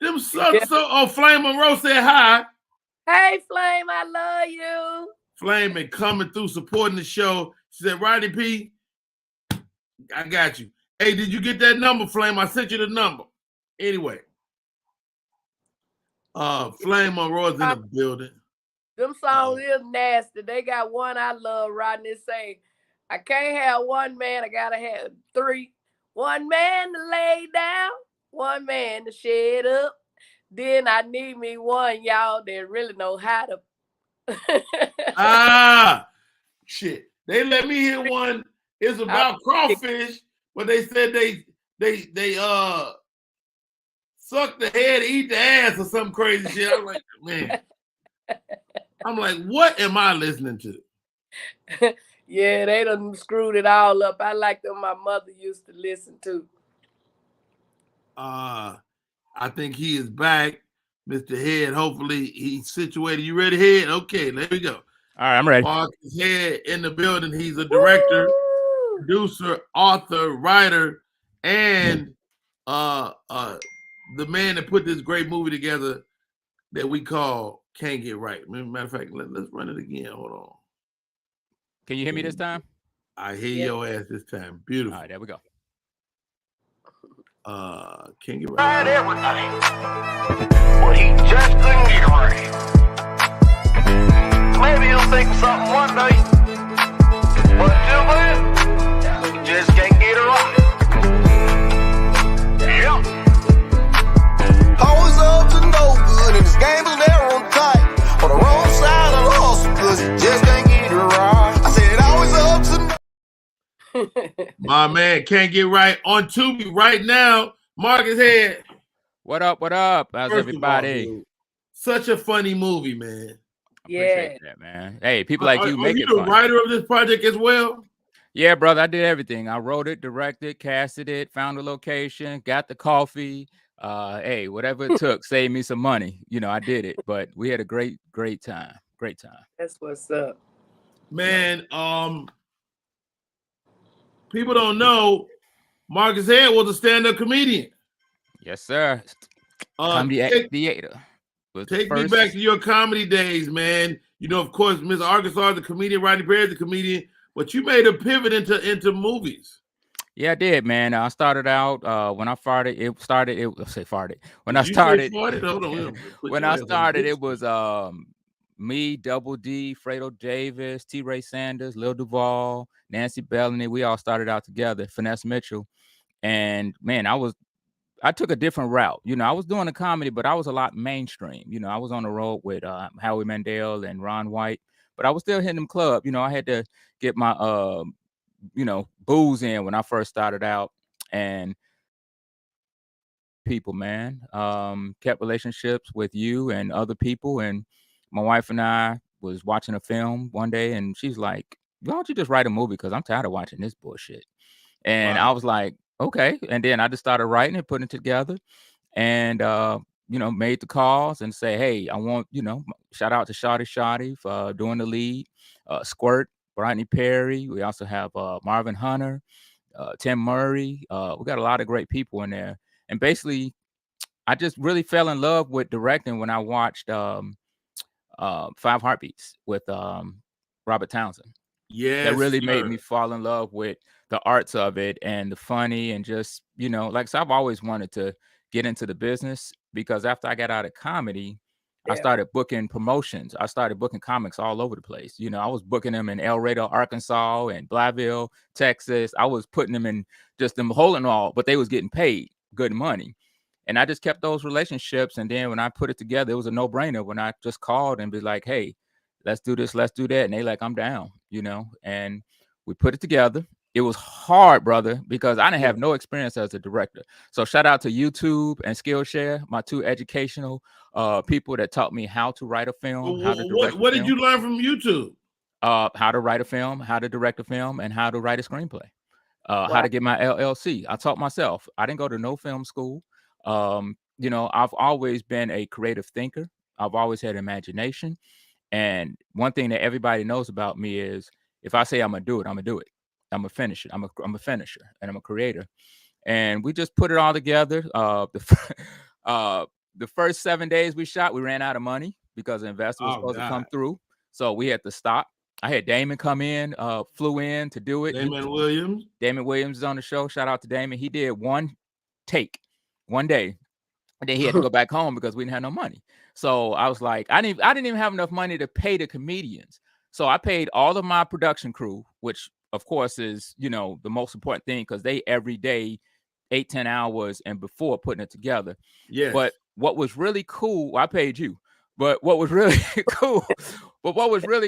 them Southern Soul. Oh, Flame Monroe said hi. Hey, Flame, I love you. Flame been coming through supporting the show. She said, Rodney P, I got you. Hey, did you get that number, Flame? I sent you the number. Anyway. Flame Monroe's in the building. Them songs is nasty. They got one I love, Rodney, say, I can't have one man, I gotta have three. One man to lay down, one man to shed up. Then I need me one, y'all, that really know how to. Shit. They let me hear one. It's about crawfish, but they said they suck the head, eat the ass, or some crazy shit. I'm like, man. I'm like, what am I listening to? Yeah, they done screwed it all up. I like them my mother used to listen to. I think he is back, Mr. Head. Hopefully he's situated. You ready, Head? Okay, there we go. All right, I'm ready. Marcus Head in the building. He's a director, producer, author, writer, and the man that put this great movie together that we call Can't Get Right. Matter of fact, let's run it again. Hold on. Can you hear me this time? I hear your ass this time. Beautiful. All right, there we go. Can't Get Right. Everything, but he just couldn't get right. Maybe he'll think of something one day, but until then, he just can't get it right. Yeah. Always up to no good, and this game is never on tight. On the wrong side of the hustle, cause he just can't get it right. I said always up to no. My man Can't Get Right on Tubi right now. Marcus Head. What up? What up? How's everybody? All, such a funny movie, man. Appreciate that, man. Hey, people like you make it fun. Are you the writer of this project as well? Yeah, brother. I did everything. I wrote it, directed, casted it, found the location, got the coffee. Hey, whatever it took, saved me some money. You know, I did it, but we had a great time. Great time. That's what's up. Man, people don't know Marcus Head was a stand-up comedian. Yes, sir. Comedy theater. Take me back to your comedy days, man. You know, of course, Miss Arkansas is a comedian, Rodney Perry is a comedian, but you made a pivot into movies. Yeah, I did, man. I started out when I farted. When I started, it was me, Double D, Fredo Davis, T. Ray Sanders, Lil Duval, Nancy Bellamy. We all started out together. Finesse Mitchell, and man, I took a different route. You know, I was doing a comedy, but I was a lot mainstream. You know, I was on the road with Howie Mandel and Ron White, but I was still hitting them club. You know, I had to get my booze in when I first started out, and people, man, kept relationships with you and other people. And my wife and I was watching a film one day, and she's like, "Why don't you just write a movie? Because I'm tired of watching this bullshit." And I was like, okay. And then I just started writing and putting it together, and made the calls and say, hey, I want, shout out to Shotty for doing the lead, Squirt, Rodney Perry. We also have Marvin Hunter, Tim Murray. We got a lot of great people in there. And basically, I just really fell in love with directing when I watched 5 Heartbeats with Robert Townsend. Yes, that really made me fall in love with the arts of it and the funny, and just, so I've always wanted to get into the business, because after I got out of comedy, I started booking promotions. I started booking comics all over the place. I was booking them in El Rado, Arkansas, and Blytheville, Texas. I was putting them in just them hole and all, but they was getting paid good money. And I just kept those relationships. And then when I put it together, it was a no-brainer when I just called and be like, hey, let's do this, let's do that. And they like, I'm down, and we put it together. It was hard, brother, because I didn't have no experience as a director. So shout out to YouTube and Skillshare, my 2 educational people that taught me how to write a film, how to direct What did you learn from YouTube? How to write a film, how to direct a film, and how to write a screenplay. How to get my LLC. I taught myself. I didn't go to no film school. I've always been a creative thinker. I've always had imagination. And one thing that everybody knows about me is, if I say I'm gonna do it, I'm gonna do it. I'm a finisher. I'm a finisher, and I'm a creator. And we just put it all together. The first 7 days we shot, we ran out of money because the investor was supposed to come through, so we had to stop. I had Damon come in, flew in to do it. Damon Williams is on the show. Shout out to Damon. He did one take, one day. And then he had to go back home because we didn't have no money. So I was like, I didn't even have enough money to pay the comedians. So I paid all of my production crew, which of course is, the most important thing, because they every day 8-10 hours and before putting it together. Yeah. But what was really cool, I paid you. But what was really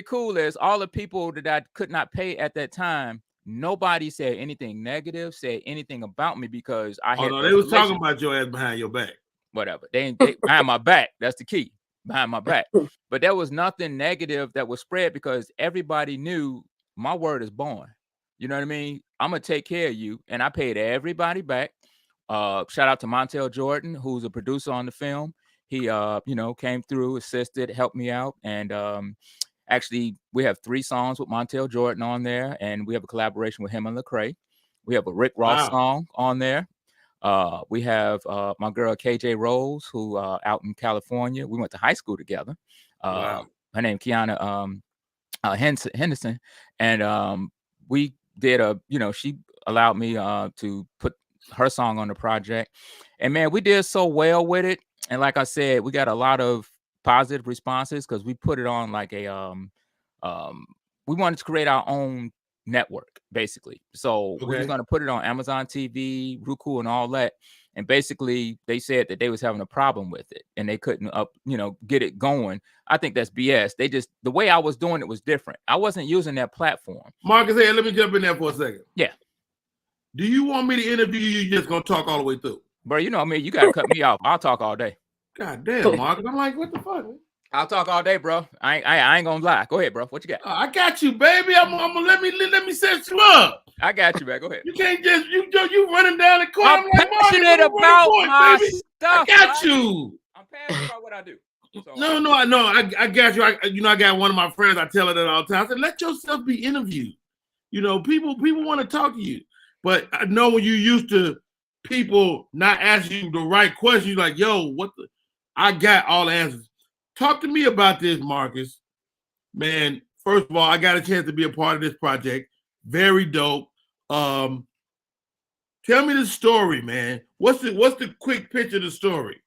cool, is all the people that I could not pay at that time, nobody said anything negative, said anything about me, because I had. Oh no, they was talking about your ass behind your back. Whatever. They behind my back. That's the key. Behind my back. But there was nothing negative that was spread, because everybody knew my word is born. You know what I mean? I'm gonna take care of you. And I paid everybody back. Shout out to Montel Jordan, who's a producer on the film. He came through, assisted, helped me out. And actually, we have 3 songs with Montel Jordan on there, and we have a collaboration with him and Lecrae. We have a Rick Ross song on there. We have my girl KJ Rose, who out in California. We went to high school together. Her name Kiana Henderson, and we did she allowed me to put her song on the project, and man, we did so well with it. And like I said, we got a lot of positive responses, because we put it on like a we wanted to create our own network, basically. So we were going to put it on Amazon TV, Roku, and all that. And basically, they said that they was having a problem with it, and they couldn't get it going. I think that's BS. The way I was doing it was different. I wasn't using that platform. Marcus, hey, let me jump in there for a second. Yeah. Do you want me to interview you? You're just gonna talk all the way through? Bro, you know me. You gotta cut me off. I'll talk all day. God damn, Marcus. I'm like, what the fuck? I'll talk all day, bro. I ain't gonna lie. Go ahead, bro. What you got? I got you, baby. I'm gonna let me set you up. I got you, man. Go ahead. You can't just you running down the court. I'm passionate about my stuff. I got you. I'm passionate about what I do. So, No, I know. I got you. I got one of my friends. I tell her that all the time. I said, let yourself be interviewed. People want to talk to you. But I know when you used to people not asking you the right question, you're like, yo, what the? I got all the answers. Talk to me about this, Marcus. Man, first of all, I got a chance to be a part of this project. Very dope. Tell me the story, man. What's the quick pitch of the story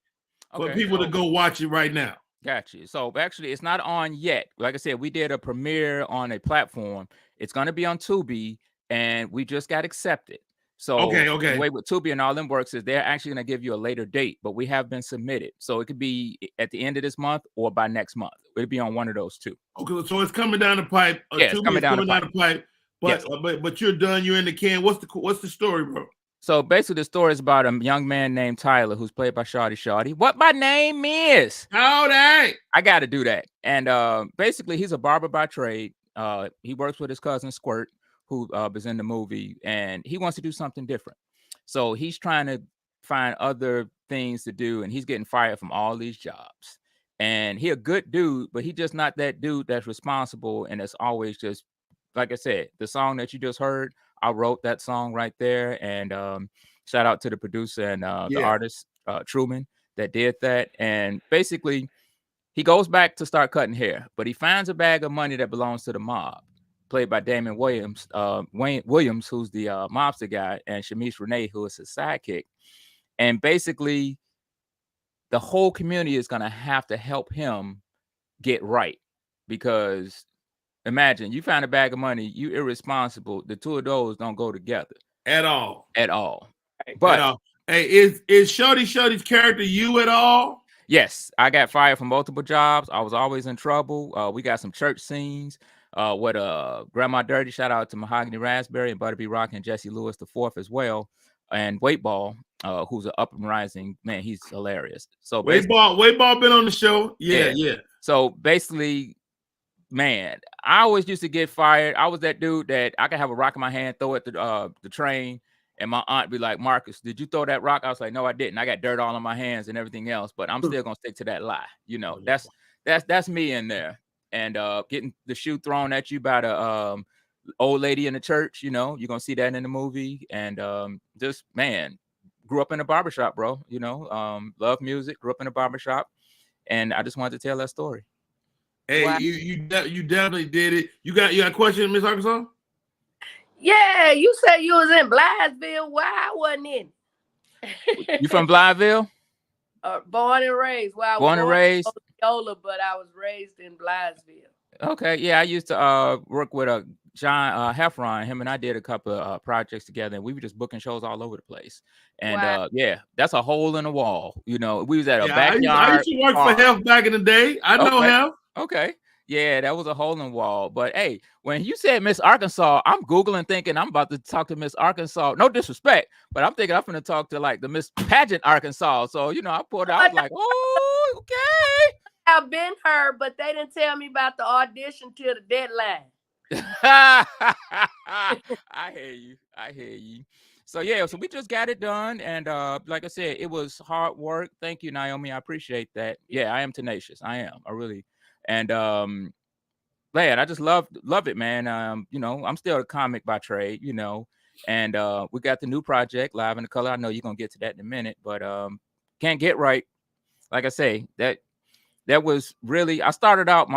for people to go watch it right now? Got you. So actually, it's not on yet. Like I said, we did a premiere on a platform. It's going to be on Tubi, and we just got accepted. So the way with Tubi and all them works is they're actually going to give you a later date, but we have been submitted. So it could be at the end of this month or by next month. It'll be on one of those two. Okay, so it's coming down the pipe. Yeah, it's coming down the pipe. But but you're done. You're in the can. What's the story, bro? So basically, the story is about a young man named Tyler, who's played by Shawty. What my name is? Howdy. I got to do that. And basically, he's a barber by trade. He works with his cousin Squirt, who was in the movie, and he wants to do something different. So he's trying to find other things to do, and he's getting fired from all these jobs. And he a good dude, but he just not that dude that's responsible, and it's always just, like I said, the song that you just heard, I wrote that song right there. And shout out to the producer and the artist, Truman, that did that. And basically, he goes back to start cutting hair, but he finds a bag of money that belongs to the mob, played by Damon Williams, who's the mobster guy, and Shamish Renee, who is his sidekick. And basically, the whole community is going to have to help him get right, because imagine you find a bag of money, you irresponsible. The two of those don't go together at all. But hey, is Shorty's character you at all? Yes, I got fired from multiple jobs. I was always in trouble. We got some church scenes. With Grandma Dirty, shout out to Mahogany Raspberry and Butterby Rock and Jesse Lewis the fourth as well, and Waitball, who's an up and rising man. He's hilarious. So Waitball been on the show. Yeah. So basically, man, I always used to get fired. I was that dude that I could have a rock in my hand, throw it at the train, and my aunt be like, "Marcus, did you throw that rock?" I was like, "No, I didn't. I got dirt all on my hands and everything else, but I'm still gonna stick to that lie." You know, that's me in there. And getting the shoe thrown at you by the old lady in the church, you know, you're gonna see that in the movie. And just, man, grew up in a barbershop, bro. You know, love music, grew up in a barbershop, and I just wanted to tell that story. Hey, wow. you definitely did it. You got a question, Miss Arkansas? Yeah, you said you was in Blytheville. Why I wasn't in? You from Blytheville? Born and raised. Well, born and raised. Yola, but I was raised in Blytheville. Okay, yeah, I used to work with John Heffron. Him and I did a couple of projects together, and we were just booking shows all over the place. And wow. Yeah, that's a hole in the wall. You know, we was at a backyard. I used to work for Heff back in the day. I know Heff. Okay. Yeah, that was a hole in the wall. But hey, when you said Miss Arkansas, I'm Googling thinking I'm about to talk to Miss Arkansas. No disrespect, but I'm thinking I'm going to talk to like the Miss Pageant Arkansas. So, you know, I pulled out, I was like, oh, okay. I've been her, but they didn't tell me about the audition till the deadline. I hear you. So yeah, so we just got it done, and like I said, it was hard work. Thank you, Naomi. I appreciate that. Yeah, I am tenacious. I really. And man, I just love it, man. You know, I'm still a comic by trade, you know, and we got the new project, Live in the Color. I know you're gonna get to that in a minute, but Can't Get Right. Like I say, that was really, I started out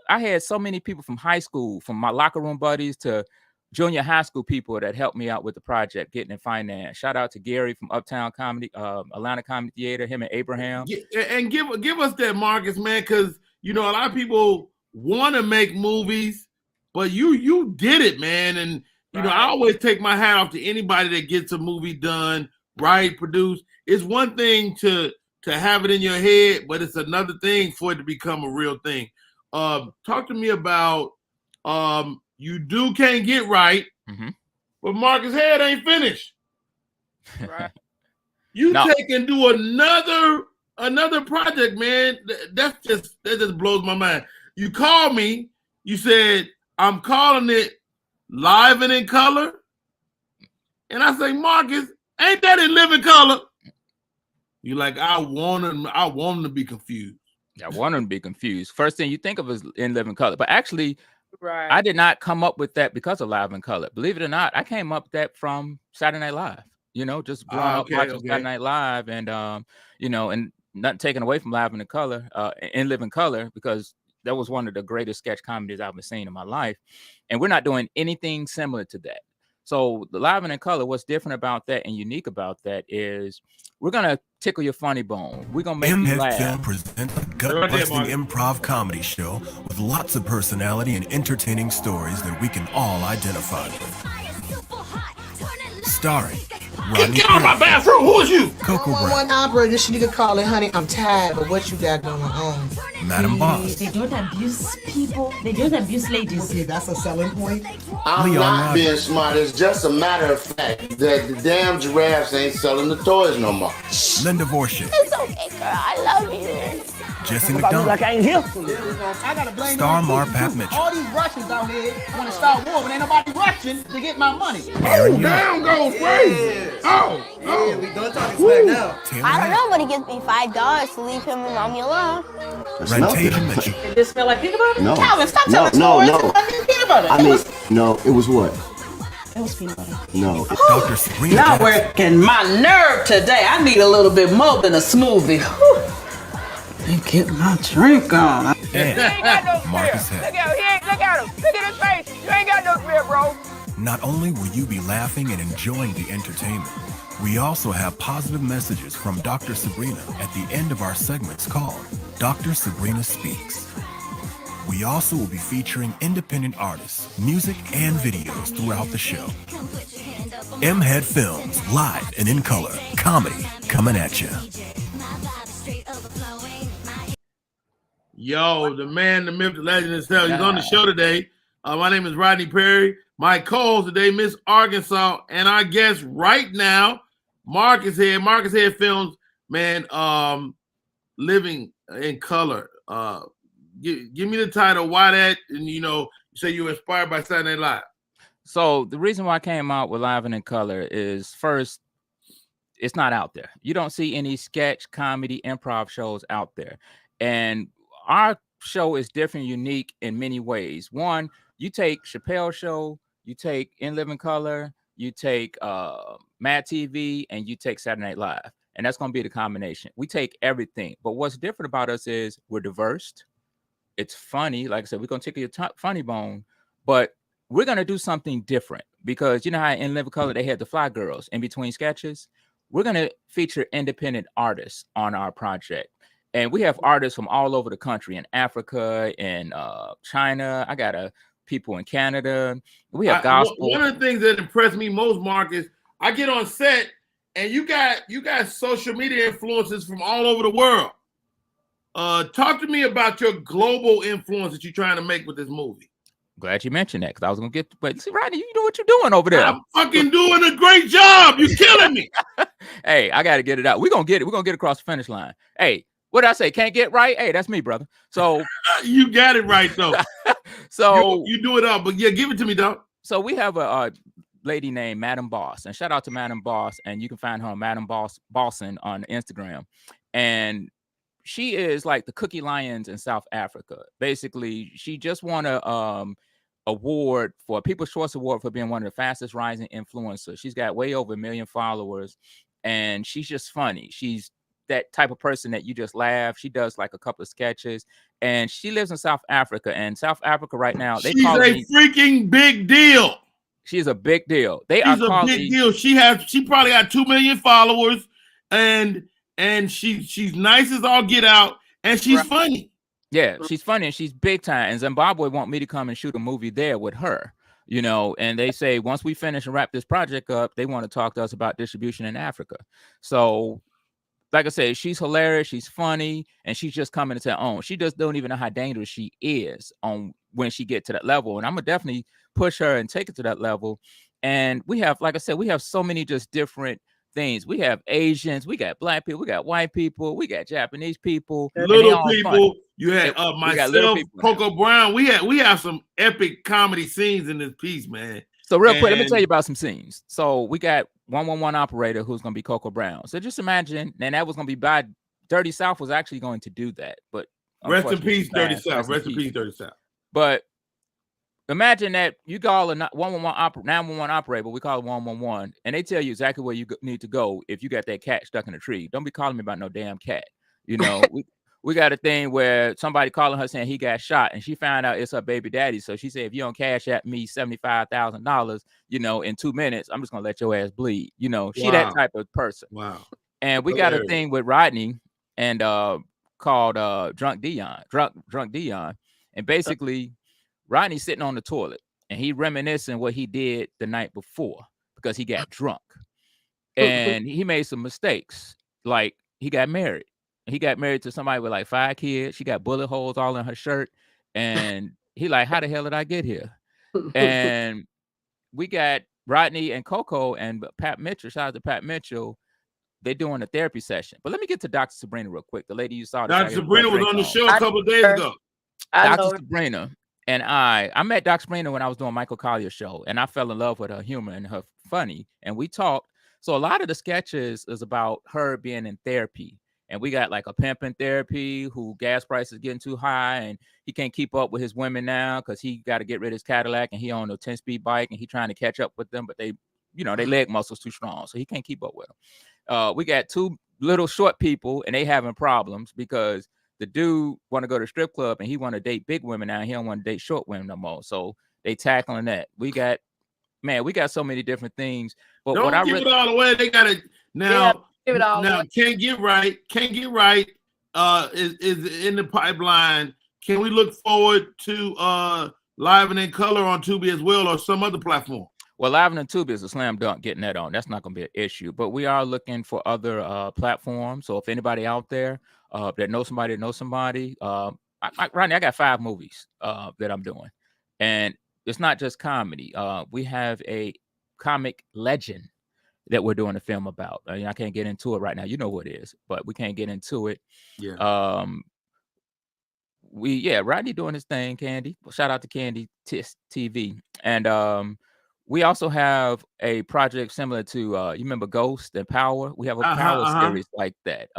I had so many people from high school, from my locker room buddies to junior high school people that helped me out with the project, getting in finance. Shout out to Gary from Uptown Comedy, Atlanta Comedy Theater, him and Abraham. Yeah, and give us that, Marcus, man, because you know a lot of people want to make movies, but you did it, man. And you know, I always take my hat off to anybody that gets a movie done, right, produced. It's one thing to have it in your head, but it's another thing for it to become a real thing. Talk to me about you Can't Get Right, but Marcus' head ain't finished. Right. You take and do another project, man. That just blows my mind. You called me. You said, I'm calling it Live and in Color. And I say, Marcus, ain't that in living color? You like, I want him to be confused. I want him to be confused. First thing you think of is in living color. But actually, Right. I did not come up with that because of Live in Color. Believe it or not, I came up with that from Saturday Night Live. You know, just growing up watching Saturday Night Live, and you know, and not taken away from Live in Color, in Living Color, because that was one of the greatest sketch comedies I've ever seen in my life. And we're not doing anything similar to that. So the Live in Color, what's different about that and unique about that is we're gonna tickle your funny bone. We're gonna make you laugh. MHEAD presents a gut-busting improv comedy show with lots of personality and entertaining stories that we can all identify with. Starring Rodney Get out of my bathroom! Who is you? Coco Brown, 911 operator, she need to call it, honey. I'm tired of what you got going on. Madam Boss, They don't abuse people. They don't abuse ladies. Okay, that's a selling point. I'm Leon not Rogers. being smart. It's just a matter of fact that the damn giraffes ain't selling the toys no more. Linda Vorship, It's okay, girl. I love you. Jesse McDonald, I ain't here. I gotta blame Star you. Marpat Mitchell, All these Russians out here want to start war, but ain't nobody rushing to get my money. Aaron Young, Down goes crazy. Oh, Yeah, we done talking smack now. Taylor I don't Hack, know, but he gives me $5 to leave him and mommy alone. Rentasia Mitchell, Does this smell like peanut butter? No. Calvin, stop telling No, stories. no. I need peanut butter. I mean, no, it was what? It was peanut butter. No. Dr. Sabrina Not Jackson, working my nerve today. I need a little bit more than a smoothie. Whew. And get my drink on. and Marcus Head. Look at him. Look at his face. You ain't got no fear, bro. Not only will you be laughing and enjoying the entertainment, we also have positive messages from Dr. Sabrina at the end of our segments called Dr. Sabrina Speaks. We also will be featuring independent artists, music, and videos throughout the show. MHEAD Films, live and in color, comedy coming at you. Yo, the man, the myth, the legend himself. He's on the show today. My name is Rodney Perry. My co-host today, Miss Arkansas, and our guest right now, Marcus Head. Marcus Head Films, man. Living in Color. Give me the title. Why that? And you know, you say you were inspired by Saturday Night Live. So the reason why I came out with Live and in Color is, first, it's not out there. You don't see any sketch, comedy, improv shows out there. And our show is different, unique in many ways. One, you take Chappelle's show, you take In Living Color, you take Mad TV, and you take Saturday Night Live. And that's going to be the combination. We take everything. But what's different about us is we're diverse. It's funny. Like I said, we're going to tickle your funny bone. But we're going to do something different. Because you know how in Living Color, they had the Fly Girls in between sketches? We're going to feature independent artists on our project. And we have artists from all over the country, in Africa, in China. I got people in Canada. We have gospel. One of the things that impressed me most, Marcus, I get on set and you got social media influencers from all over the world. Talk to me about your global influence that you're trying to make with this movie. Glad you mentioned that, because I was gonna get. But see, Rodney, you know what you're doing over there. I'm fucking doing a great job. You're killing me. Hey, I got to get it out. We're gonna get it. We're gonna get across the finish line. Hey, what did I say? Can't get right? Hey, that's me, brother. So you got it right though. So you do it all, but yeah, give it to me, dog. So we have a lady named Madam Boss, and shout out to Madam Boss, and you can find her on Madam Bosson on Instagram, and she is like the Cookie Lions in South Africa. Basically, she just won a award for People's Choice Award for being one of the fastest rising influencers. She's got way over 1 million followers, and she's just funny. She's that type of person that you just laugh. She does like a couple of sketches, and she lives in South Africa. And South Africa right now, she's a freaking big deal. She's a big deal. She's a big deal. She probably got 2 million followers, and she's nice as all get out, and she's funny. Yeah, she's funny and she's big time. And Zimbabwe want me to come and shoot a movie there with her, you know, and they say once we finish and wrap this project up, they want to talk to us about distribution in Africa. So, like I said, she's hilarious, she's funny, and she's just coming to her own. She just don't even know how dangerous she is on when she get to that level. And I'm gonna definitely push her and take it to that level. And we have, like I said, we have so many just different things. We have Asians, we got black people, we got white people, we got Japanese people, little people. You had myself, Coco Brown. We have some epic comedy scenes in this piece, man. So real quick, let me tell you about some scenes. So we got 111 operator who's going to be Coco Brown. So just imagine, and that was going to be by Dirty South was actually going to do that, but rest in peace, Dirty South. Rest in peace, Dirty South. But imagine that you call a 911 operator, but we call it 111, and they tell you exactly where you need to go if you got that cat stuck in a tree. Don't be calling me about no damn cat. You know, we got a thing where somebody calling her saying he got shot, and she found out it's her baby daddy. So she said, if you don't cash at me $75,000, you know, in 2 minutes, I'm just gonna let your ass bleed. You know, she that type of person. Wow. And we got a thing with Rodney and called Drunk Dion. And basically Rodney's sitting on the toilet and he reminiscing what he did the night before because he got drunk. And he made some mistakes. Like he got married. He got married to somebody with like 5 kids. She got bullet holes all in her shirt. And he like, how the hell did I get here? And we got Rodney and Coco and Pat Mitchell. Shout out to Pat Mitchell. They're doing a therapy session. But let me get to Dr. Sabrina real quick. The lady you saw. Dr. Sabrina was on the show a couple of days ago. Dr. Sabrina and I met Dr. Sabrina when I was doing Michael Collier's show, and I fell in love with her humor and her funny, and we talked. So a lot of the sketches is about her being in therapy, and we got like a pimp in therapy who gas prices getting too high, and he can't keep up with his women now because he got to get rid of his Cadillac, and he on a 10-speed bike, and he trying to catch up with them, but they, you know, their leg muscles too strong, so he can't keep up with them. We got 2 little short people, and they having problems because the dude want to go to the strip club and he want to date big women now. He don't want to date short women no more. So they tackling that. We got so many different things. But don't what I give really it all away. They got it now. Give it all now away. Can't Get Right. Is in the pipeline. Can we look forward to Live and in Color on Tubi as well, or some other platform? Well, Live and Tubi is a slam dunk getting that on. That's not going to be an issue. But we are looking for other platforms. So if anybody out there that knows somebody, Rodney, I got 5 movies that I'm doing. And it's not just comedy. We have a comic legend that we're doing a film about. I can't get into it right now. You know what it is, but we can't get into it. Yeah. Rodney doing his thing, Candy. Shout out to Candy TV. And we also have a project similar to you remember Ghost and Power? We have a Power series like that.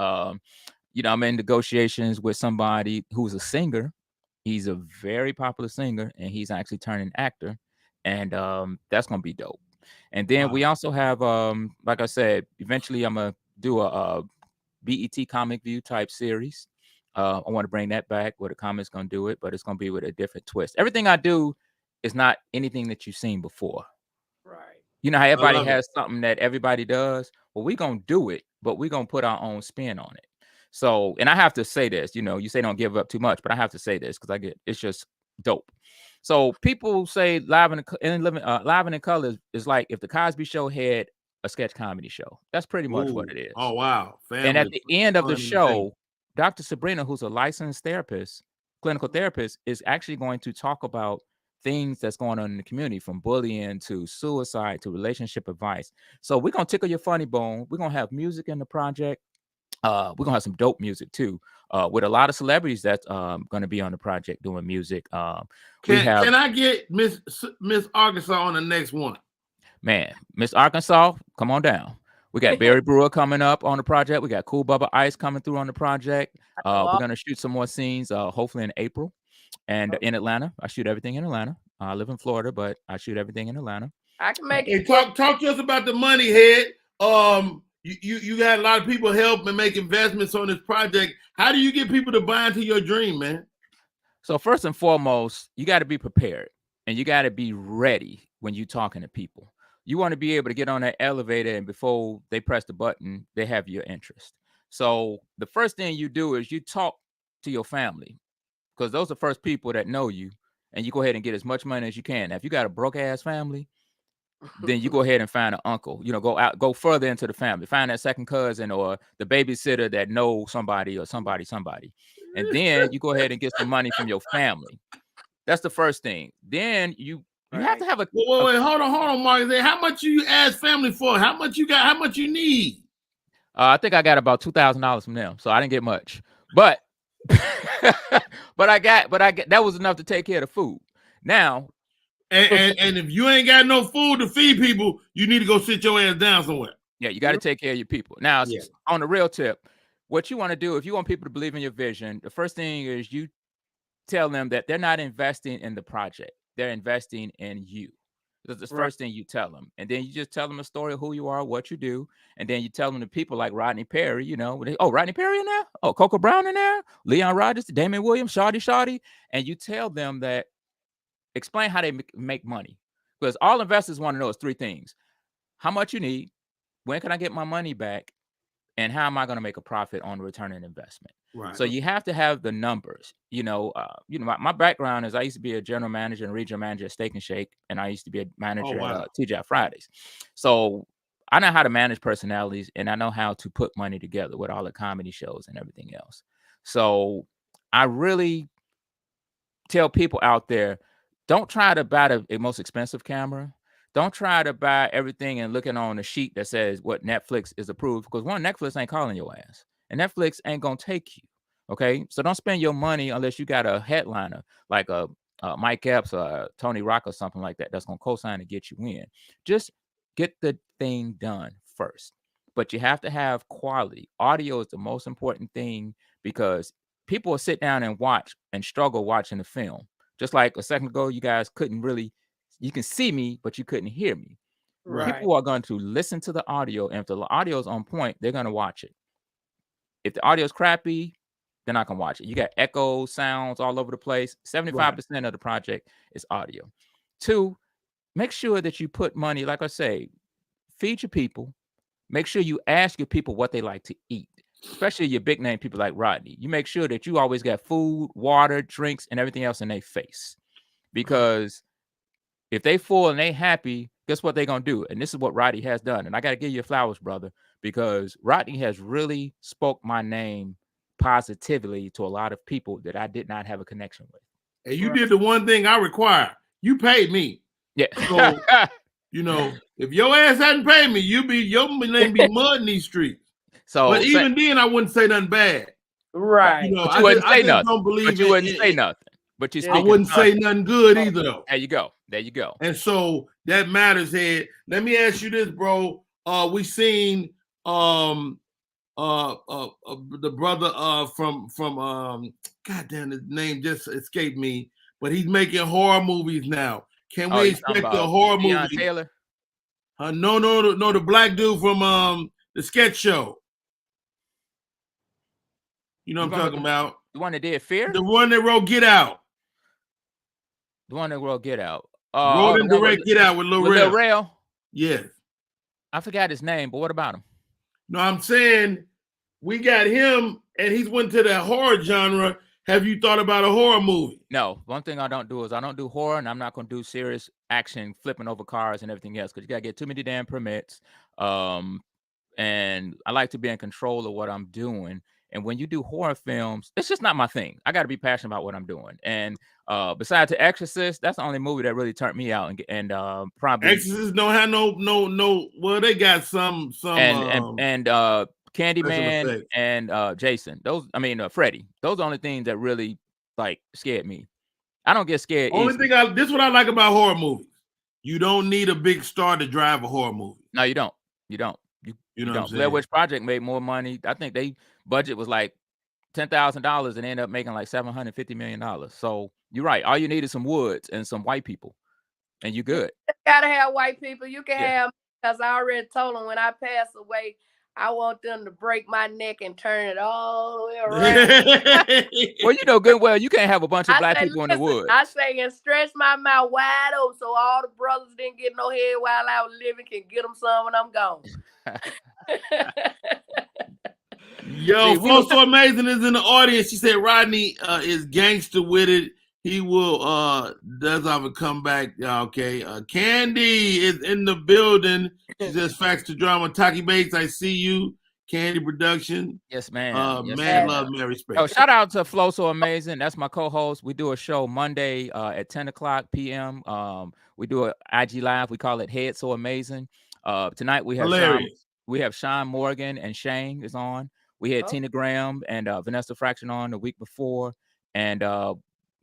You know, I'm in negotiations with somebody who's a singer. He's a very popular singer, and he's actually turning actor, and that's gonna be dope. And then we also have, like I said, eventually I'm gonna do a BET Comic View type series. I want to bring that back where the comic's gonna do it, but it's gonna be with a different twist. Everything I do is not anything that you've seen before. Right. You know how everybody has something that everybody does? Well, we're gonna do it, but we're gonna put our own spin on it. So, and I have to say this, you know, you say don't give up too much, but I have to say this because it's just dope. So people say Live and in Color is like if the Cosby Show had a sketch comedy show. That's pretty much what it is. Oh, wow. And at the end of the show, Dr. Sabrina, who's a licensed therapist, clinical therapist, is actually going to talk about things that's going on in the community, from bullying to suicide to relationship advice. So we're going to tickle your funny bone. We're going to have music in the project. We're going to have some dope music too, with a lot of celebrities that's going to be on the project doing music. Can I get Miss Arkansas on the next one? Man, Miss Arkansas, come on down. We got Barry Brewer coming up on the project. We got Cool Bubba Ice coming through on the project. We're going to shoot some more scenes, hopefully in April. And in Atlanta, I shoot everything in Atlanta. I live in Florida, but I shoot everything in Atlanta. I can make it. Talk to us about the money, Head. You got a lot of people help and make investments on this project. How do you get people to buy into your dream, man? So first and foremost, you got to be prepared and you got to be ready when you're talking to people. You want to be able to get on that elevator and before they press the button, they have your interest. So the first thing you do is you talk to your family because those are the first people that know you, and you go ahead and get as much money as you can. Now, if you got a broke ass family, then you go ahead and find an uncle, go further into the family, find that second cousin or the babysitter that knows somebody or somebody. And then you go ahead and get some money from your family. That's the first thing. Then you have to have wait, hold on, Mark. How much you ask family for? How much you got? How much you need? I think I got about $2,000 from them, so I didn't get much. But I got that was enough to take care of the food. Now, and if you ain't got no food to feed people, you need to go sit your ass down somewhere. Yeah, you got to take care of your people. Now, on the real tip, what you want to do, if you want people to believe in your vision, the first thing is you tell them that they're not investing in the project. they're investing in you. That's the first thing you tell them. And then you just tell them a story of who you are, what you do. And then you tell them to people like Rodney Perry, you know, Rodney Perry in there? Oh, Coco Brown in there? Leon Rogers, Damon Williams, Shawty. And you tell them that, explain how they make money. Because all investors want to know is three things. How much you need, when can I get my money back, and how am I going to make a profit on return on investment? Right. So you have to have the numbers. My background is I used to be a general manager and regional manager at Steak and Shake, and I used to be a manager at TGI Fridays. So I know how to manage personalities, and I know how to put money together with all the comedy shows and everything else. So I really tell people out there, don't try to buy the most expensive camera. Don't try to buy everything and looking on a sheet that says what Netflix is approved, because Netflix ain't calling your ass, and Netflix ain't gonna take you. Okay, so don't spend your money unless you got a headliner like a Mike Epps or Tony Rock or something like that that's gonna co-sign to get you in. Just get the thing done first, but you have to have quality. Audio is the most important thing because people will sit down and watch and struggle watching the film. Just like a second ago, you guys couldn't really. You can see me, but you couldn't hear me. Right. People are going to listen to the audio, and if the audio is on point, they're going to watch it. If the audio is crappy, they're not going to watch it. You got echo sounds all over the place. 75% of the project is audio. 2, make sure that you put money, like I say, feed your people. Make sure you ask your people what they like to eat, especially your big name people like Rodney. You make sure that you always got food, water, drinks, and everything else in their face, because if they full and they happy, guess what they're going to do? And this is what Rodney has done. And I got to give you flowers, brother, because Rodney has really spoke my name positively to a lot of people that I did not have a connection with. And you did the one thing I require. You paid me. Yeah. So, if your ass hadn't paid me, your name be mud in these streets. So, but even then, I wouldn't say nothing bad. Right. But you wouldn't say nothing. Don't believe but you wouldn't say nothing. But you I wouldn't say nothing good either, though. There you go. There you go. And so that matters, Ed. Let me ask you this, bro. We seen the brother from goddamn, his name just escaped me, but he's making horror movies now. Can we expect a horror movie? Taylor? No, the black dude from the sketch show. You know what I'm talking about? The one that did Fear? The one that wrote Get Out. The one that wrote Get Out. Wrote and direct Get Out with Lil Rel. Yes. I forgot his name, but what about him? No, I'm saying we got him, and he's went to that horror genre. Have you thought about a horror movie? No. One thing I don't do is I don't do horror, and I'm not going to do serious action, flipping over cars and everything else, because you got to get too many damn permits. And I like to be in control of what I'm doing. And when you do horror films, it's just not my thing. I got to be passionate about what I'm doing. And besides The Exorcist, that's the only movie that really turned me out. And probably Exorcist don't have no. Well, they got some and Candyman and Jason. Freddy. Those are the only things that really scared me. I don't get scared. This is what I like about horror movies. You don't need a big star to drive a horror movie. No, you don't. You know what I'm saying? Blair Witch Project made more money. I think they budget was like $10,000 and ended up making like $750 million. So you're right. All you need is some woods and some white people, and you good. You gotta have white people. You can have, because I already told them when I pass away, I want them to break my neck and turn it all the way around. Well, you know good well you can't have a bunch of black people in the woods. I say and stretch my mouth wide open so all the brothers didn't get no head while I was living can get them some when I'm gone. Yo, Flow So Amazing is in the audience. She said Rodney is gangster with it. He will does have a comeback. Okay. Candy is in the building. She says facts to drama. Taki Bates, I see you. Candy Production. Yes, man. Love, Mary Space. Oh, shout out to Flow So Amazing. That's my co-host. We do a show Monday at 10 o'clock p.m. We do an IG Live. We call it Head So Amazing. Tonight we have Sean Morgan and Shane is on. We had Tina Graham and Vanessa Fraction on the week before. And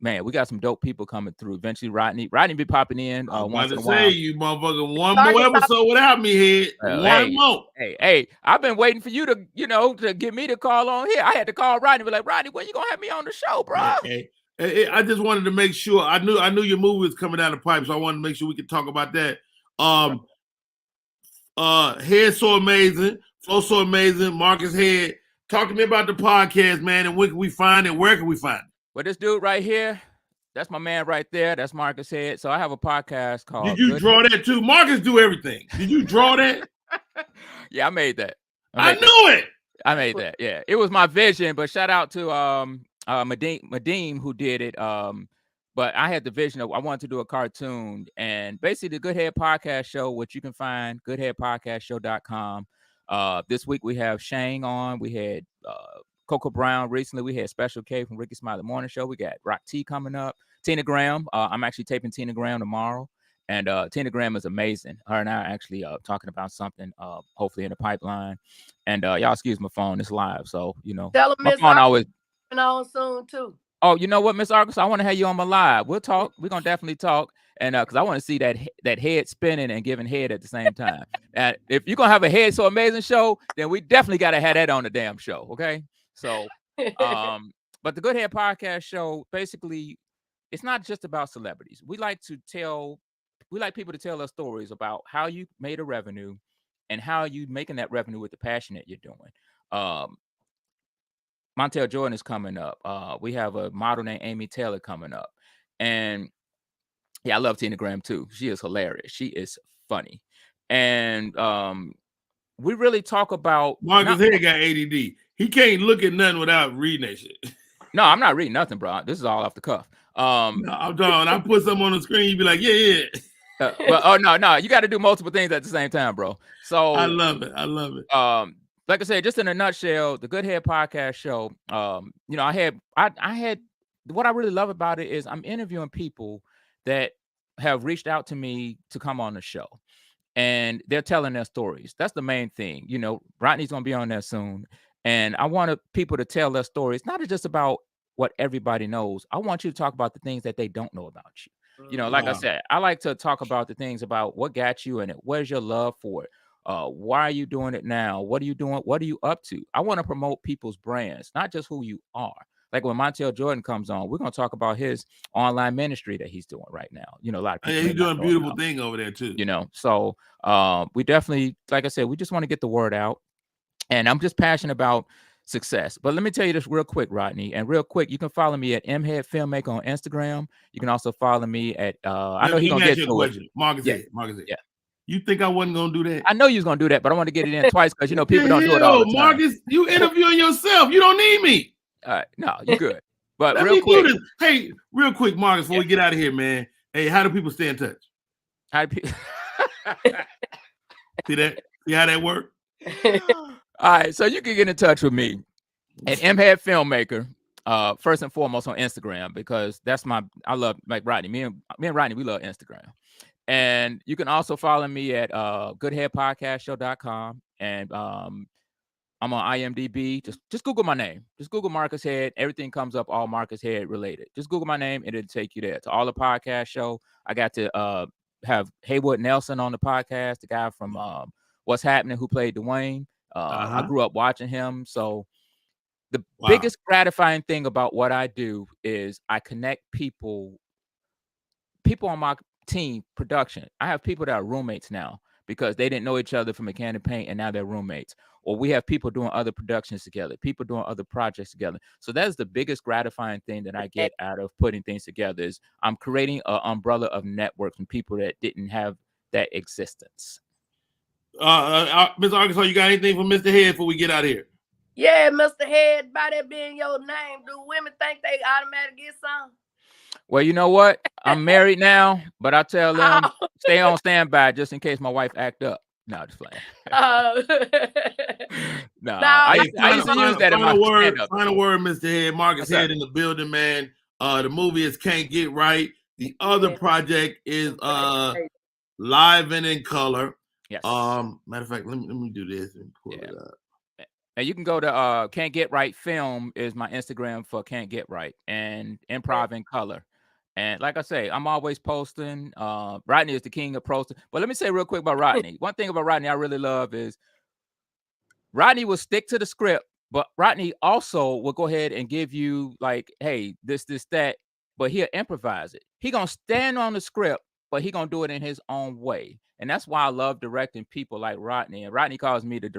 man, we got some dope people coming through. Eventually, Rodney be popping in once in a while. You motherfucker, one more episode without me, Head. One more. Hey, I've been waiting for you to, to get me to call on here. I had to call Rodney, be like, Rodney, when you gonna have me on the show, bro? I just wanted to make sure I knew your movie was coming down the pipe, so I wanted to make sure we could talk about that. Head so amazing, flow so amazing, Marcus Head. Talk to me about the podcast, man, and when can we find it? Where can we find it? Well, this dude right here, that's my man right there. That's Marcus Head. So I have a podcast called. Did you draw that too? Marcus do everything. Did you draw that? Yeah, I made that. I knew it. I made that. Yeah, it was my vision. But shout out to Madeem who did it. But I had the vision of I wanted to do a cartoon, and basically the Good Head Podcast Show, which you can find goodheadpodcastshow.com. This week we have Shane on. We had Coco Brown recently. We had Special K from Ricky Smiley Morning Show. We got Rock T coming up. Tina Graham. I'm actually taping Tina Graham tomorrow. And Tina Graham is amazing. Her and I are actually talking about something, hopefully in the pipeline. And y'all excuse my phone. It's live. So, Tell them my Miss phone always on soon too. Oh, you know what, Miss Arkansas? I want to have you on my live. We'll talk. We're gonna definitely talk, and because I want to see that head spinning and giving head at the same time. And if you're gonna have a Head So Amazing show, then we definitely gotta have that on the damn show. Okay. So, but the Good Head Podcast Show, basically, it's not just about celebrities. We like people to tell us stories about how you made a revenue and how you making that revenue with the passion that you're doing. Montel Jordan is coming up. We have a model named Amy Taylor coming up. And yeah, I love Tina Graham too. She is hilarious. She is funny. And we really talk about Marcus Head got ADD. He can't look at nothing without reading that shit. No, I'm not reading nothing, bro. This is all off the cuff. No, I'm talking. I put something on the screen, you be like, yeah. But no, you got to do multiple things at the same time, bro. So I love it. Like I said, just in a nutshell, the Good Head Podcast Show. I had what I really love about it is I'm interviewing people that have reached out to me to come on the show, and they're telling their stories. That's the main thing. Rodney's gonna be on there soon, and I wanted people to tell their stories, not just about what everybody knows. I want you to talk about the things that they don't know about you. Like I said, I like to talk about the things about what got you in it. Where's your love for it? Why are you doing it now? What are you doing? What are you up to? I want to promote people's brands, not just who you are. Like when Montel Jordan comes on, we're going to talk about his online ministry that he's doing right now. A lot of people. He's doing a beautiful thing over there too. So we definitely, like I said, we just want to get the word out. And I'm just passionate about success. But let me tell you this real quick, Rodney. And real quick, you can follow me at MHEAD Filmmaker on Instagram. You can also follow me at I know he's gonna get to it. Marcus Head. Yeah. You think I wasn't gonna do that? I know you was gonna do that, but I want to get it in twice because people don't do it all the time. Marcus, you interviewing yourself. You don't need me. All right, no, you're good. But Let real me quick, do this. Hey, real quick, Marcus, before we get out of here, man. Hey, how do people stay in touch? See that? See how that work? All right, so you can get in touch with me at MHEAD Filmmaker. First and foremost on Instagram, because I love like Rodney. Me and Rodney, we love Instagram. And you can also follow me at goodheadpodcastshow.com. And I'm on IMDb. Just Google my name. Just Google Marcus Head. Everything comes up all Marcus Head related. Just Google my name and it'll take you there to all the podcast show. I got to have Haywood Nelson on the podcast, the guy from What's Happening who played Dwayne. I grew up watching him. So the biggest gratifying thing about what I do is I connect people on my team production. I have people that are roommates now because they didn't know each other from a can of paint and now they're roommates. Or we have people doing other productions together, people doing other projects together. So that's the biggest gratifying thing that I get out of putting things together is I'm creating an umbrella of networks and people that didn't have that existence. Mr. Arkansas, you got anything for Mr. Head before we get out of here? Yeah, Mr. Head, by that being your name, do women think they automatically get some? Well, you know what? I'm married now, but I tell them stay on standby just in case my wife act up. No, just playing. No, I used to use that in my stand-up. Final word, Mr. Head. Marcus Head in the building, man. The movie is Can't Get Right. The other project is Live and in Color. Yes. Matter of fact, let me do this and pull it up. And you can go to Can't Get Right Film is my Instagram for Can't Get Right and Improv in Color. And like I say, I'm always posting. Rodney is the king of posting. But let me say real quick about Rodney. One thing about Rodney I really love is Rodney will stick to the script, but Rodney also will go ahead and give you like, hey, this, that. but he'll improvise it. He gonna stand on the script, but he gonna do it in his own way. And that's why I love directing people like Rodney. And Rodney calls me the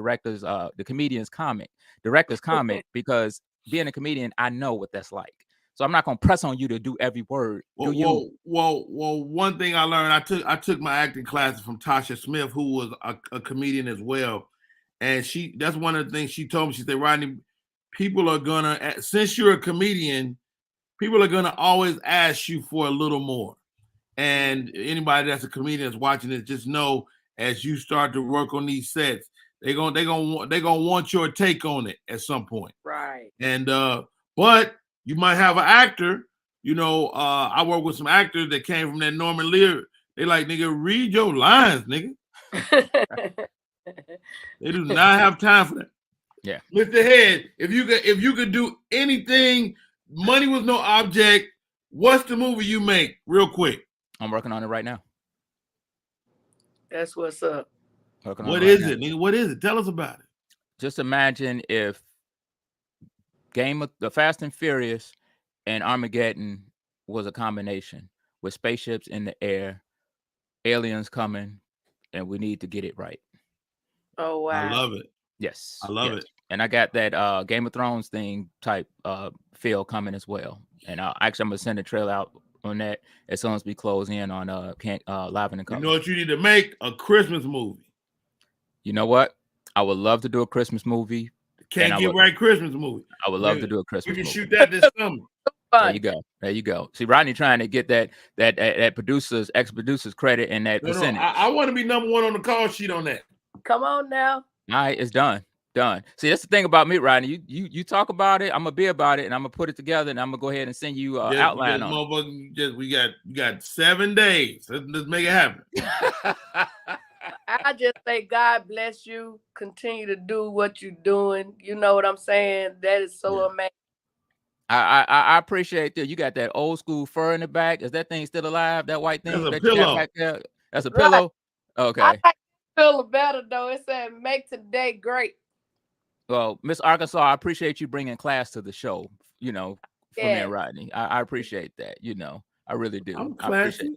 comedian's comic, director's comic, because being a comedian, I know what that's like. So I'm not gonna press on you to do every word. Well, one thing I learned, I took my acting classes from Tasha Smith, who was a comedian as well. And that's one of the things she told me. She said, Rodney, people are gonna, since you're a comedian, people are gonna always ask you for a little more. And anybody that's a comedian that's watching this, just know as you start to work on these sets, they're gonna want your take on it at some point. Right. And but you might have an actor. I work with some actors that came from that Norman Lear. They like, nigga, read your lines, nigga. They do not have time for that. Yeah. Mr. Head, if you could do anything, money was no object, what's the movie you make? Real quick. I'm working on it right now. That's what's up. What is it, nigga? What is it? Tell us about it. Just imagine if the Fast and Furious and Armageddon was a combination with spaceships in the air, aliens coming, and we need to get it right. Oh, wow. I love it. Yes. I love it. And I got that Game of Thrones thing type feel coming as well. And actually, I'm going to send a trailer out on that as soon as we close in on Live in the Color. You know what you need to make? A Christmas movie. You know what? I would love to do a Christmas movie. Can't get right Christmas movie. I would love to do a Christmas movie. We can shoot that this summer. There you go. There you go. See, Rodney trying to get that ex-producer's credit and that percentage. I want to be number one on the call sheet on that. Come on now. All right, it's done. See, that's the thing about me, Rodney. You talk about it, I'm gonna be about it, and I'm gonna put it together, and I'm gonna go ahead and send you outline on it. We got 7 days. Let's make it happen. I just say God bless you. Continue to do what you're doing. You know what I'm saying? That is so amazing. I appreciate that. You got that old school fur in the back. Is that thing still alive? That white thing That's a that you got pillow. back there? That's a pillow. Okay. I like the pillow better though. It said make today great. Well, Miss Arkansas, I appreciate you bringing class to the show. For me and Rodney, I appreciate that. I really do. I'm classy.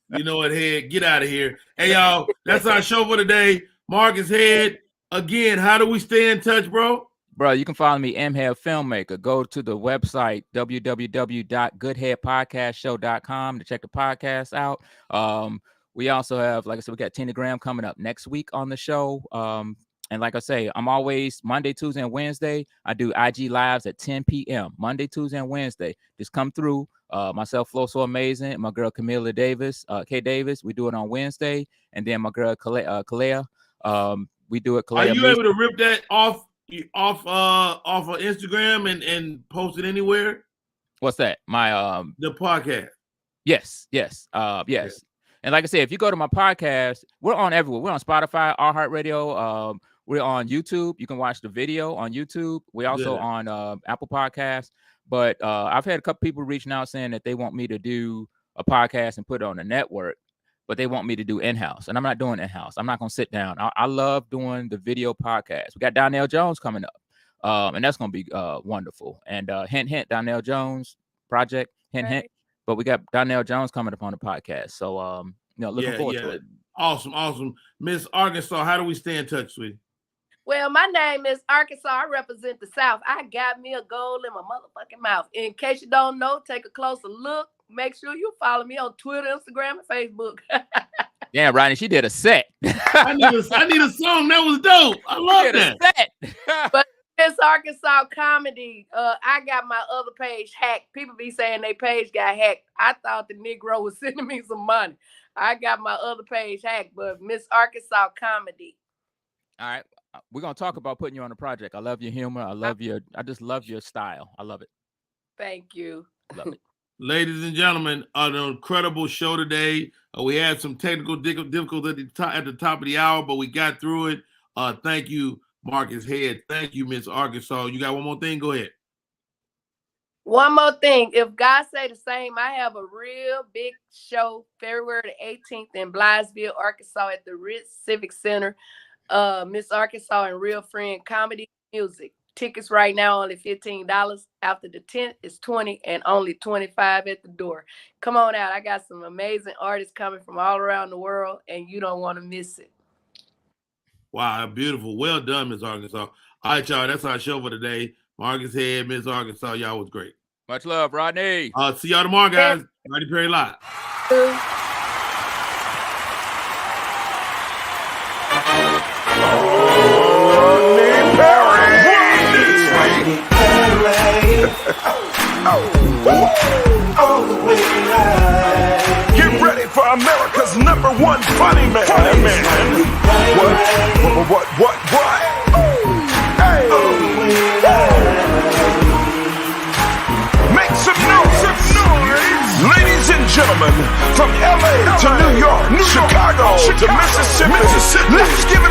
You know what, Head? Get out of here. Hey, y'all, that's our show for today. Marcus Head, again, how do we stay in touch, bro? Bro, you can follow me, MHEAD Filmmaker. Go to the website, www.goodheadpodcastshow.com to check the podcast out. We also have, like I said, we got Tina Graham coming up next week on the show. And like I say, I'm always Monday, Tuesday, and Wednesday. I do IG Lives at 10 p.m. Monday, Tuesday, and Wednesday. Just come through. Myself, Flo So Amazing, my girl Camila Davis, K Davis. We do it on Wednesday. And then my girl Kalea. We do it. Kalea. Are you able to rip that off of Instagram and post it anywhere? What's that? My the podcast. Yes. And like I said, if you go to my podcast, we're on everywhere. We're on Spotify, iHeartRadio. We're on YouTube. You can watch the video on YouTube. We're also on Apple Podcasts. But I've had a couple people reaching out saying that they want me to do a podcast and put it on the network, but they want me to do in-house. And I'm not doing in-house. I'm not going to sit down. I love doing the video podcast. We got Donnell Jones coming up, and that's going to be wonderful. And hint, Donnell Jones project, hint. But we got Donnell Jones coming up on the podcast. So, looking forward to it. Awesome. Miss Arkansas, how do we stay in touch, sweetie? Well, my name is Arkansas. I represent the South. I got me a goal in my motherfucking mouth. In case you don't know, take a closer look. Make sure you follow me on Twitter, Instagram, and Facebook. Yeah, Rodney, she did a set. I need a song. That was dope. I love that. But it's Arkansas Comedy. I got my other page hacked. People be saying they page got hacked. I thought the Negro was sending me some money. I got my other page hacked, but Miss Arkansas Comedy. All right. We're going to talk about putting you on the project. I love your humor. I just love your style. I love it. Thank you. Love it. Ladies and gentlemen, an incredible show today. We had some technical difficulties at the top of the hour, but we got through it. Thank you, Marcus Head. Thank you, Miss Arkansas. You got one more thing? Go ahead. One more thing. If God say the same, I have a real big show February the 18th in Blythesville, Arkansas at the Ritz Civic Center. Miss Arkansas and Real Friend Comedy Music. Tickets right now only $15. After the 10th, it's $20 and only $25 at the door. Come on out. I got some amazing artists coming from all around the world, and you don't want to miss it. Wow, beautiful. Well done, Miss Arkansas. All right, y'all. That's our show for today. Marcus Head, Miss Arkansas. Y'all was great. Much love, Rodney. See y'all tomorrow, guys. Rodney Perry Live. Get ready for America's #1 funny man. What? Hey. Make some noise. Ladies and gentlemen, from LA to New York, Chicago to Mississippi, let's give it